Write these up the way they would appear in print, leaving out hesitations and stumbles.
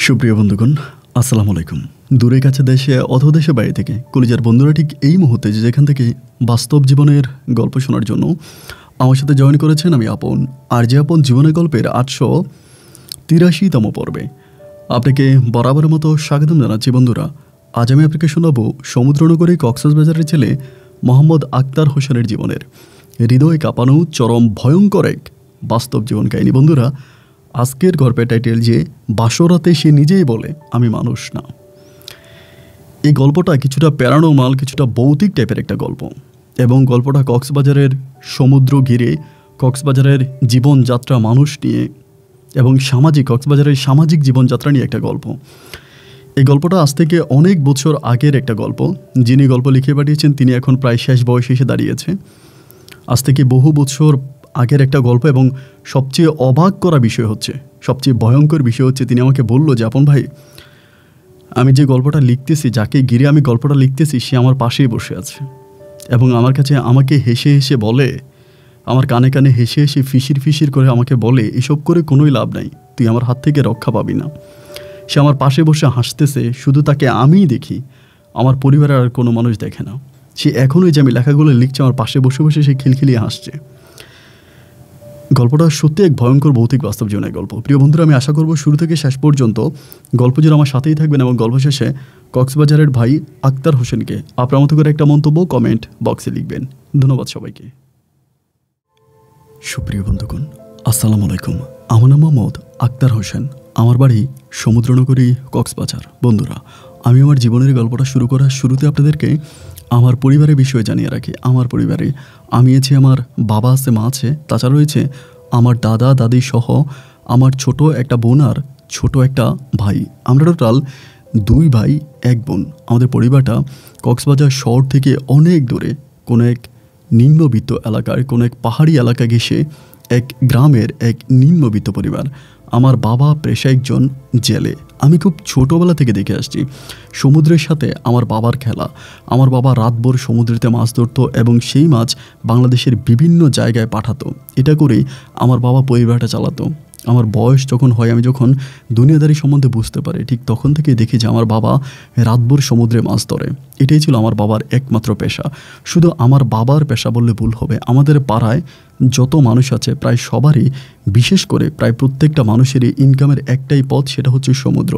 সুপ্রিয় বন্ধুগণ, আসসালামু আলাইকুম। দূরে কাছে দেশে অথবা দেশে বাইরে থেকে কলিজার বন্ধুরা ঠিক এই মুহূর্তে যেখান থেকে বাস্তব জীবনের গল্প শোনার জন্য আমার সাথে জয়েন করেছেন, আমি আপন আর যে আপন জীবনের গল্পের 883তম পর্বে আপনাকে বরাবরের মতো স্বাগতম জানাচ্ছি। বন্ধুরা, আজ আমি আপনাকে শোনাবো সমুদ্রনগরী কক্সবাজারের ছেলে মোহাম্মদ আক্তার হোসেনের জীবনের হৃদয় কাঁপানো চরম ভয়ঙ্কর এক বাস্তব জীবন কাহিনী। বন্ধুরা, আজকের গল্পের টাইটেল যে বাসরাতে সে নিজেই বলে আমি মানুষ না। এই গল্পটা কিছুটা প্যারানর্মাল, কিছুটা ভৌতিক টাইপের একটা গল্প, এবং গল্পটা কক্সবাজারের সমুদ্র ঘিরে কক্সবাজারের জীবনযাত্রা মানুষ নিয়ে এবং কক্সবাজারের সামাজিক জীবনযাত্রা নিয়ে একটা গল্প। এই গল্পটা আজ থেকে অনেক বছর আগের একটা গল্প। যিনি গল্প লিখে পাঠিয়েছেন তিনি এখন প্রায় শেষ বয়সে এসে দাঁড়িয়েছে। আজ থেকে বহু বছর আগের একটা গল্প, এবং সবচেয়ে অবাক করা বিষয় হচ্ছে, সবচেয়ে ভয়ঙ্কর বিষয় হচ্ছে, তিনি আমাকে বলল যে আপন ভাই, আমি যে গল্পটা লিখতেছি, যাকে ঘিরে আমি গল্পটা লিখতেছি, সে আমার পাশেই বসে আছে এবং আমার কাছে আমাকে হেসে হেসে বলে, আমার কানে কানে হেসে হেসে ফিসির ফিসির করে আমাকে বলে, এসব করে কোনোই লাভ নাই, তুই আমার হাত থেকে রক্ষা পাবি না। সে আমার পাশে বসে হাসতেছে, শুধু তাকে আমিই দেখি, আমার পরিবারের আর কোনো মানুষ দেখে না। সে এখনই যে আমি লেখাগুলো লিখছি, আমার পাশে বসে বসে সে খিলখিলিয়ে হাসছে। গল্পটা সত্যি এক ভয়ঙ্কর ভৌতিক বাস্তব জীবনের গল্প। প্রিয় বন্ধুরা, আমি আশা করব শুরু থেকে শেষ পর্যন্ত গল্প জুড়ে আমার সাথেই থাকবেন, এবং গল্প শেষে কক্সবাজারের ভাই আক্তার হোসেনকে আপনার মতো করে একটা মন্তব্য কমেন্ট বক্সে লিখবেন। ধন্যবাদ সবাইকে। সুপ্রিয় বন্ধুগণ, আসসালামু আলাইকুম। আমার নাম মোহাম্মদ আক্তার হোসেন, আমার বাড়ি সমুদ্রনগরী কক্সবাজার। বন্ধুরা, আমি আমার জীবনের গল্পটা শুরু করার শুরুতে আপনাদেরকে আমার পরিবারের বিষয়ে জানিয়ে রাখি। আমার পরিবারে আমি আছি, আমার বাবা আছে, মা আছে, তাছাড়া রয়েছে আমার দাদা দাদি সহ আমার ছোট একটা বোন আর ছোট একটা ভাই। আমরা টোটাল 2 ভাই 1 বোন। আমাদের পরিবারটা কক্সবাজার শহর থেকে অনেক দূরে কোনো এক নিম্নবিত্ত এলাকার কোনো এক পাহাড়ি এলাকা ঘেঁষে এক গ্রামের এক নিম্নবিত্ত পরিবার। আমার বাবা পেশায় একজন জেলে। আমি খুব ছোটোবেলা থেকে দেখে আসছি সমুদ্রের সাথে আমার বাবার খেলা। আমার বাবা রাতভর সমুদ্রেতে মাছ ধরতো এবং সেই মাছ বাংলাদেশের বিভিন্ন জায়গায় পাঠাতো। এটা করেই আমার বাবা পরিবারটা চালাতো। আমার বয়স যখন হয়, আমি যখন দুনিয়াদারি সম্বন্ধে বুঝতে পারি, ঠিক তখন থেকেই দেখি যে আমার বাবা রাতভর সমুদ্রে মাছ ধরে। এটাই ছিল আমার বাবার একমাত্র পেশা। শুধু আমার বাবার পেশা বললে ভুল হবে, আমাদের পাড়ায় যত মানুষ আছে প্রায় সবারই, বিশেষ করে প্রায় প্রত্যেকটা মানুষেরই ইনকামের একটাই পথ, সেটা হচ্ছে সমুদ্র।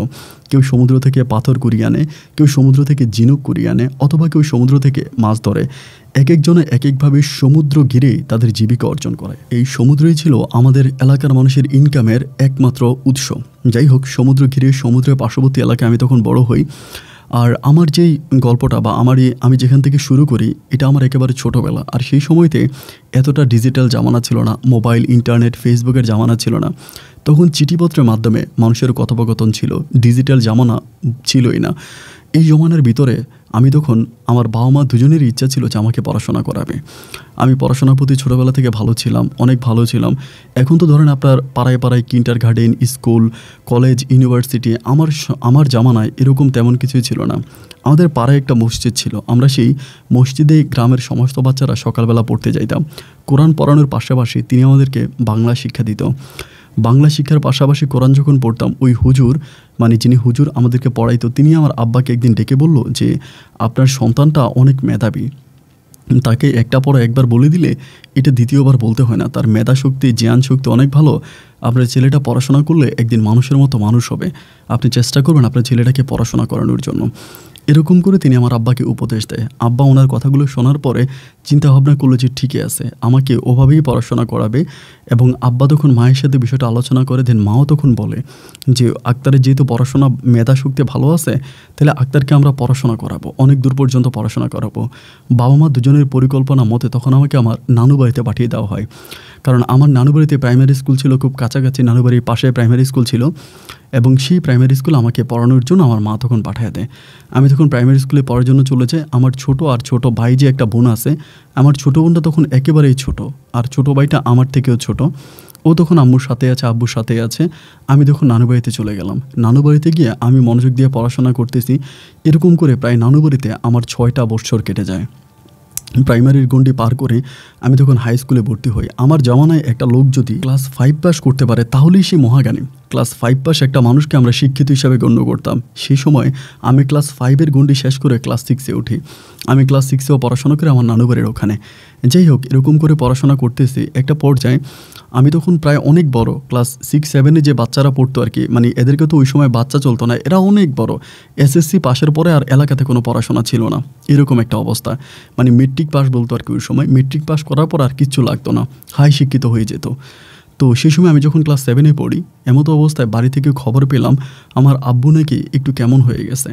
কেউ সমুদ্র থেকে পাথর কুড়িয়ে আনে, কেউ সমুদ্র থেকে ঝিনুক কুড়িয়ে আনে, অথবা কেউ সমুদ্র থেকে মাছ ধরে। এক একজনে এক একভাবে সমুদ্র ঘিরে তাদের জীবিকা অর্জন করে। এই সমুদ্রই ছিল আমাদের এলাকার মানুষের ইনকামের একমাত্র উৎস। যাই হোক, সমুদ্র ঘিরে সমুদ্রের পার্শ্ববর্তী এলাকায় আমি তখন বড় হই। আর আমার যেই গল্পটা বা আমি যেখান থেকে শুরু করি, এটা আমার একেবারে ছোটোবেলা। আর সেই সময়তে এতটা ডিজিটাল জামানা ছিল না, মোবাইল, ইন্টারনেট, ফেসবুকের জামানা ছিল না। তখন চিঠিপত্রের মাধ্যমে মানুষের কথোপকথন ছিল, ডিজিটাল জামানা ছিলই না। এই জমানার ভিতরে আমি তখন, আমার বাবা মা দুজনেরই ইচ্ছা ছিল যে আমাকে পড়াশোনা করাবে। আমি পড়াশোনার প্রতি ছোটোবেলা থেকে ভালো ছিলাম, অনেক ভালো ছিলাম। এখন তো ধরেন আপনার পাড়ায় পাড়ায় কিন্ডারগার্টেন, স্কুল, কলেজ, ইউনিভার্সিটি। আমার জামানায় এরকম তেমন কিছুই ছিল না। আমাদের পাড়ায় একটা মসজিদ ছিল, আমরা সেই মসজিদে গ্রামের সমস্ত বাচ্চারা সকালবেলা পড়তে যাইতাম। কোরআন পড়ানোর পাশাপাশি তিনি আমাদেরকে বাংলা শিক্ষা দিত। বাংলা শিক্ষার পাশাপাশি কোরআন যখন পড়তাম, ওই হুজুর, মানে যিনি হুজুর আমাদেরকে পড়াইতো, তিনি আমার আব্বাকে একদিন ডেকে বলল যে আপনার সন্তানটা অনেক মেধাবী, তাকে একটা পড়া একবার বলে দিলে এটা দ্বিতীয়বার বলতে হয় না, তার মেধা শক্তি, জ্ঞান শক্তি অনেক ভালো, আপনার ছেলেটা পড়াশোনা করলে একদিন মানুষের মতো মানুষ হবে, আপনি চেষ্টা করবেন আপনার ছেলেটাকে পড়াশোনা করানোর জন্য। এরকম করে তিনি আমার আব্বাকে উপদেশ দেয়। আব্বা ওনার কথাগুলো শোনার পরে চিন্তা ভাবনা করলো যে ঠিকই আছে, আমাকে ওভাবেই পড়াশোনা করাবে। এবং আব্বা তখন মায়ের সাথে বিষয়টা আলোচনা করে দেন। মাও তখন বলে যে আক্তারের যেহেতু পড়াশোনা মেধা শক্তি ভালো আছে, তাহলে আক্তারকে আমরা পড়াশোনা করাবো, অনেক দূর পর্যন্ত পড়াশোনা করাবো। বাবা মা দুজনের পরিকল্পনা মতে তখন আমাকে আমার নানু বাড়িতে পাঠিয়ে দেওয়া হয়। কারণ আমার নানু বাড়িতে প্রাইমারি স্কুল ছিল খুব কাছাকাছি, নানু বাড়ির পাশে প্রাইমারি স্কুল ছিল, এবং সেই প্রাইমারি স্কুলে আমাকে পড়ানোর জন্য আমার মা তখন পাঠিয়ে দেয়। আমি তখন প্রাইমারি স্কুলে পড়ার জন্য চলে যাই। আমার ছোট ভাই যে একটা বোন আছে, আমার ছোটো বোনটা তখন একেবারেই ছোট, আর ছোটো ভাইটা আমার থেকেও ছোট। ও তখন আম্মুর সাথে আছে, আব্বুর সাথে আছে। আমি তখন নানু বাড়িতে চলে গেলাম। নানু বাড়িতে গিয়ে আমি মনোযোগ দিয়ে পড়াশোনা করতেছি। এরকম করে প্রায় নানু বাড়িতে আমার 6টা বছর কেটে যায়। প্রাইমারির গণ্ডি পার করে আমি তখন হাই স্কুলে ভর্তি হই। আমার জামানায় একটা লোক যদি ক্লাস 5 পাস করতে পারে তাহলেই সে মহাজ্ঞানী। ক্লাস 5 পাস একটা মানুষকে আমরা শিক্ষিত হিসাবে গণ্য করতাম। সেই সময় আমি ক্লাস 5-এর গণ্ডি শেষ করে ক্লাস 6-এ উঠি। আমি ক্লাস 6-এও পড়াশোনা করে আমার নানু বাড়ির ওখানে। যাই হোক, এরকম করে পড়াশোনা করতেছি, একটা পর্যায়ে আমি তখন প্রায় অনেক বড়, ক্লাস 6-7-এ যে বাচ্চারা পড়তো আর কি, মানে এদেরকে তো ওই সময় বাচ্চা চলতো না, এরা অনেক বড়। এসএসসি পাশের পরে আর এলাকাতে কোনো পড়াশোনা ছিল না, এরকম একটা অবস্থা। মানে মেট্রিক পাস বলতো আর কি ওই সময়। মেট্রিক পাস করার পর আর কিচ্ছু লাগতো না, হাই শিক্ষিত হয়ে যেত। তো সেই সময় আমি যখন ক্লাস 7-এ পড়ি, এমতো অবস্থায় বাড়ি থেকে খবর পেলাম আমার আব্বু নাকি একটু কেমন হয়ে গেছে।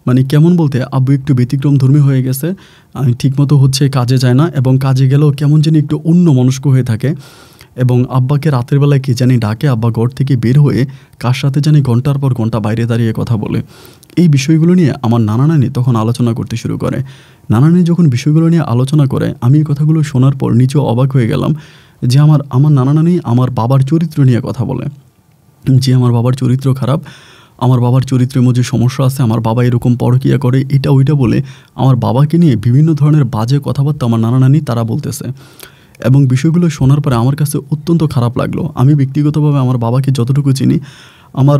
মানে কেমন বলতে, আব্বু একটু ব্যতিক্রমধর্মী হয়ে গেছে, ঠিকমতো হচ্ছে কাজে যায় না, এবং কাজে গেলেও কেমন জানি একটু অন্যমনস্ক হয়ে থাকে। এবং আব্বাকে রাতের বেলায় কে জানি ডাকে, আব্বা ঘর থেকে বের হয়ে কার সাথে জানি ঘন্টার পর ঘন্টা বাইরে দাঁড়িয়ে কথা বলে। এই বিষয়গুলো নিয়ে আমার নানা নানি তখন আলোচনা করতে শুরু করে। নানা নানি যখন বিষয়গুলো নিয়ে আলোচনা করে, আমি এই কথাগুলো শোনার পর নিজেও অবাক হয়ে গেলাম যে আমার নানা নানি আমার বাবার চরিত্র নিয়ে কথা বলে, যে আমার বাবার চরিত্র খারাপ, আমার বাবার চরিত্রের মধ্যে সমস্যা আছে, আমার বাবা এরকম পরকীয়া করে, এটা ওইটা বলে আমার বাবাকে নিয়ে বিভিন্ন ধরনের বাজে কথাবার্তা আমার নানা নানি তারা বলতেছে। এবং বিষয়গুলো শোনার পরে আমার কাছে অত্যন্ত খারাপ লাগলো। আমি ব্যক্তিগতভাবে আমার বাবাকে যতটুকু চিনি, আমার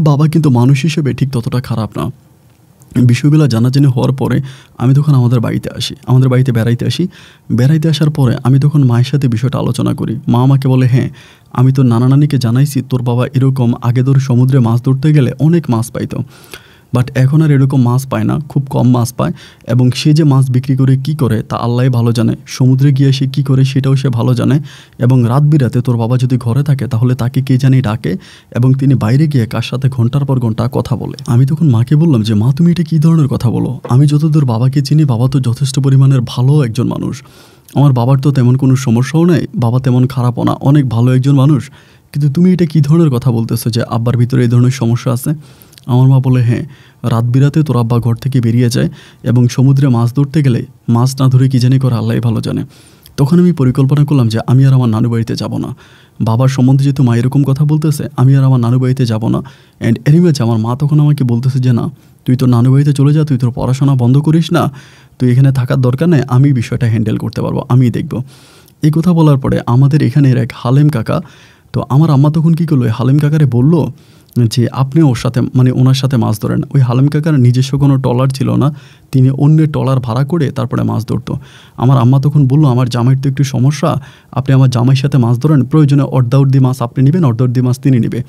বাবা কিন্তু মানুষ হিসেবে ঠিক ততটা খারাপ না। বিষয়গুলো জানাজানি হওয়ার পরে আমি তখন আমাদের বাড়িতে আসি, আমাদের বাড়িতে বেড়াইতে আসার পরে আমি তখন মায়ের সাথে বিষয়টা আলোচনা করি। মা আমাকে বলে, হ্যাঁ আমি তো নানা নানিকে জানাইছি তোর বাবা এরকম আগে ধর সমুদ্রে মাছ ধরতে গেলে অনেক মাছ পাইতো, বাট এখন আর এরকম মাছ পায় না, খুব কম মাছ পায়। এবং সে যে মাছ বিক্রি করে কি করে তা আল্লাহই ভালো জানে, সমুদ্রে গিয়ে সে কী করে সেটাও সে ভালো জানে। এবং রাত বিরাতে তোর বাবা যদি ঘরে থাকে তাহলে তাকে কে জানি ডাকে, এবং তিনি বাইরে গিয়ে কার সাথে ঘন্টার পর ঘন্টা কথা বলে। আমি তখন মাকে বললাম যে মা, তুমি এটা কী ধরনের কথা বলো? আমি যতদূর বাবাকে চিনি, বাবা তো যথেষ্ট পরিমাণের ভালো একজন মানুষ, আমার বাবার তো তেমন কোনো সমস্যাও নেই, বাবা তেমন খারাপও না, অনেক ভালো একজন মানুষ, কিন্তু তুমি এটা কী ধরনের কথা বলতেছো যে আব্বার ভিতরে এই ধরনের সমস্যা আছে? আমার মা বলে, হ্যাঁ রাত বিরাতে তোর আব্বা ঘর থেকে বেরিয়ে যায় এবং সমুদ্রে মাছ ধরতে গেলে মাছ না ধরে কী জানি করে আল্লাহই ভালো জানে। তখন আমি পরিকল্পনা করলাম যে আমি আর আমার নানু বাড়িতে যাব না। বাবার সম্বন্ধে যেহেতু মা এরকম কথা বলতেছে, আমি আর আমার নানু বাড়িতে যাব না। অ্যান্ড এনিওয়েজ আমার মা তখন আমাকে বলতেছে যে না, তুই তোর নানু বাড়িতে চলে যা, তুই তোর পড়াশোনা বন্ধ করিস না, তুই এখানে থাকার দরকার নেই, আমি বিষয়টা হ্যান্ডেল করতে পারবো, আমিই দেখব। এই কথা বলার পরে আমাদের এখানের এক হালেম কাকা, তো আমার আম্মা তখন কী করলো, হালেম কাকারে বলল যে আপনি ওর সাথে মানে ওনার সাথে মাছ ধরেন। ওই হালেম কাকার নিজস্ব কোনো ট্রলার ছিল না, তিনি অন্যের ট্রলার ভাড়া করে তারপরে মাছ ধরতো। আমার আম্মা তখন বললো, আমার জামাইয়ের তো একটু সমস্যা, আপনি আমার জামাইয়ের সাথে মাছ ধরেন, প্রয়োজনে অর্ধাউর্ধি মাছ আপনি নেবেন, অর্ধাউর্ধি মাছ তিনি নেবে।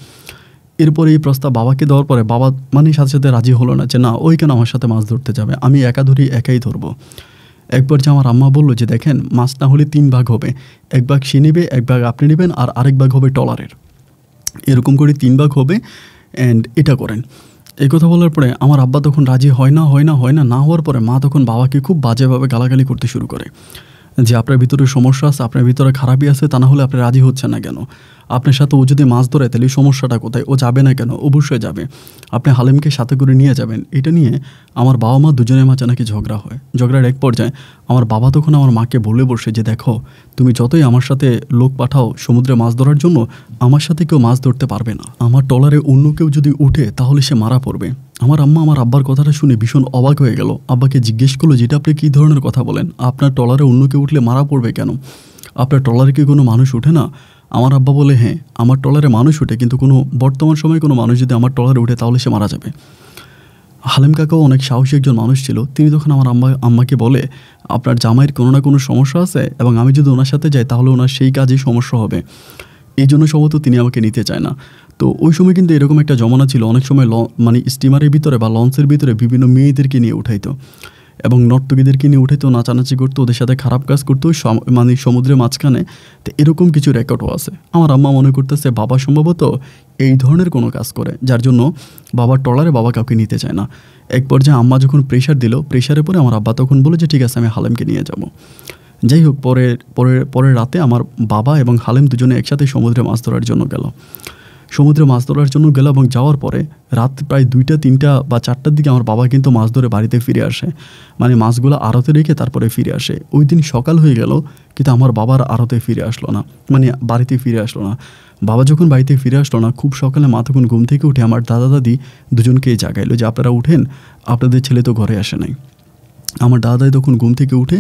এরপরে এই প্রস্তাব বাবাকে দেওয়ার পরে বাবা মানে সাথে সাথে রাজি হলো না, যে না ওই কেন আমার সাথে মাছ ধরতে যাবে, আমি একা ধরি, একাই ধরবো। একবার যে আমার আম্মা বললো যে দেখেন, মাছ না হলে 3 ভাগ হবে, 1 ভাগ সে নেবে, 1 ভাগ আপনি নেবেন, আর আরেক ভাগ হবে ট্রলারের, এরকম করে 3 ভাগ হবে, অ্যান্ড এটা করেন। এই কথা বলার পরে আমার আব্বা তখন রাজি হয় না হওয়ার পরে মা তখন বাবাকে খুব বাজেভাবে গালাগালি করতে শুরু করে যে আপনার ভিতরে সমস্যা আছে, আপনার ভিতরে খারাপই আছে, তা না হলে আপনি রাজি হচ্ছেন না কেন? আপনার সাথে ও যদি মাছ ধরে তাহলে সমস্যাটা কোথায়? ও যাবে না কেন? অবশ্যই যাবে, আপনি হালিমকে সাথে করে নিয়ে যাবেন। এটা নিয়ে আমার বাবা মা দুজনের মাঝে নাকি ঝগড়া হয়। ঝগড়ার এক পর্যায়ে আমার বাবা তখন আমার মাকে বলে বসে যে দেখো, তুমি যতই আমার সাথে লোক পাঠাও সমুদ্রে মাছ ধরার জন্য, আমার সাথে কেউ মাছ ধরতে পারবে না। আমার ট্রলারে অন্য কেউ যদি উঠে তাহলে সে মারা পড়বে। আমার আম্মা আমার আব্বার কথাটা শুনে ভীষণ অবাক হয়ে গেল। আব্বাকে জিজ্ঞেস করলো, যেটা আপনি কী ধরনের কথা বলেন? আপনার ট্রলারে অন্য কেউ উঠলে মারা পড়বে কেন? আপনার ট্রলারে কি কোনো মানুষ ওঠে না? আমার আব্বা বলে, হ্যাঁ আমার ট্রলারে মানুষ ওঠে, কিন্তু কোনো বর্তমান সময়ে কোনো মানুষ যদি আমার ট্রলারে উঠে তাহলে সে মারা যাবে। হালিম কাকাও অনেক সাহসী একজন মানুষ ছিল। তিনি তখন আমার আম্মাকে বলে, আপনার জামাইয়ের কোনো না কোনো সমস্যা আছে, এবং আমি যদি ওনার সাথে যাই তাহলে ওনার সেই কাজেই সমস্যা হবে, এই জন্য সম্ভবত তিনি আমাকে নিতে চায় না। তো ওই সময় কিন্তু এরকম একটা জমানা ছিল, অনেক সময় মানে স্টিমারের ভিতরে বা লঞ্চের ভিতরে বিভিন্ন মেয়েদেরকে নিয়ে উঠাইতো এবং নর্তকীদেরকে নিয়ে উঠাইতো, নাচানাচি করতো, ওদের সাথে খারাপ কাজ করতো মানে সমুদ্রের মাঝখানে। তো এরকম কিছু রেকর্ডও আছে। আমার আম্মা মনে করতেছে বাবা সম্ভবত এই ধরনের কোনো কাজ করে, যার জন্য বাবার ট্রলারে বাবা কাউকে নিতে চায় না। এক পর্যায়ে আম্মা যখন প্রেশার দিল, প্রেশারের পরে আমার আব্বা তখন বলে যে ঠিক আছে আমি হালিমকে নিয়ে যাব। যাই হোক, পরের রাতে আমার বাবা এবং হালিম দুজনে একসাথে সমুদ্রে মাছ ধরার জন্য গেল। সমুদ্রে মাছ ধরার জন্য গেল এবং যাওয়ার পরে রাত প্রায় 2টা 3টা বা 4টার দিকে আমার বাবা কিন্তু মাছ ধরে বাড়িতে ফিরে আসে, মানে মাছগুলো আড়তে রেখে তারপরে ফিরে আসে। ওই দিন সকাল হয়ে গেল কিন্তু আমার বাবার আড়তে ফিরে আসলো না, মানে বাড়িতে ফিরে আসলো না। বাবা যখন বাড়িতে ফিরে আসলো না, খুব সকালে মা তখন ঘুম থেকে উঠে আমার দাদা দাদি দুজনকেই জাগাইলো যে আপনারা উঠেন, আপনাদের ছেলে তো ঘরে আসে নাই। আমার দাদাই তখন ঘুম থেকে উঠে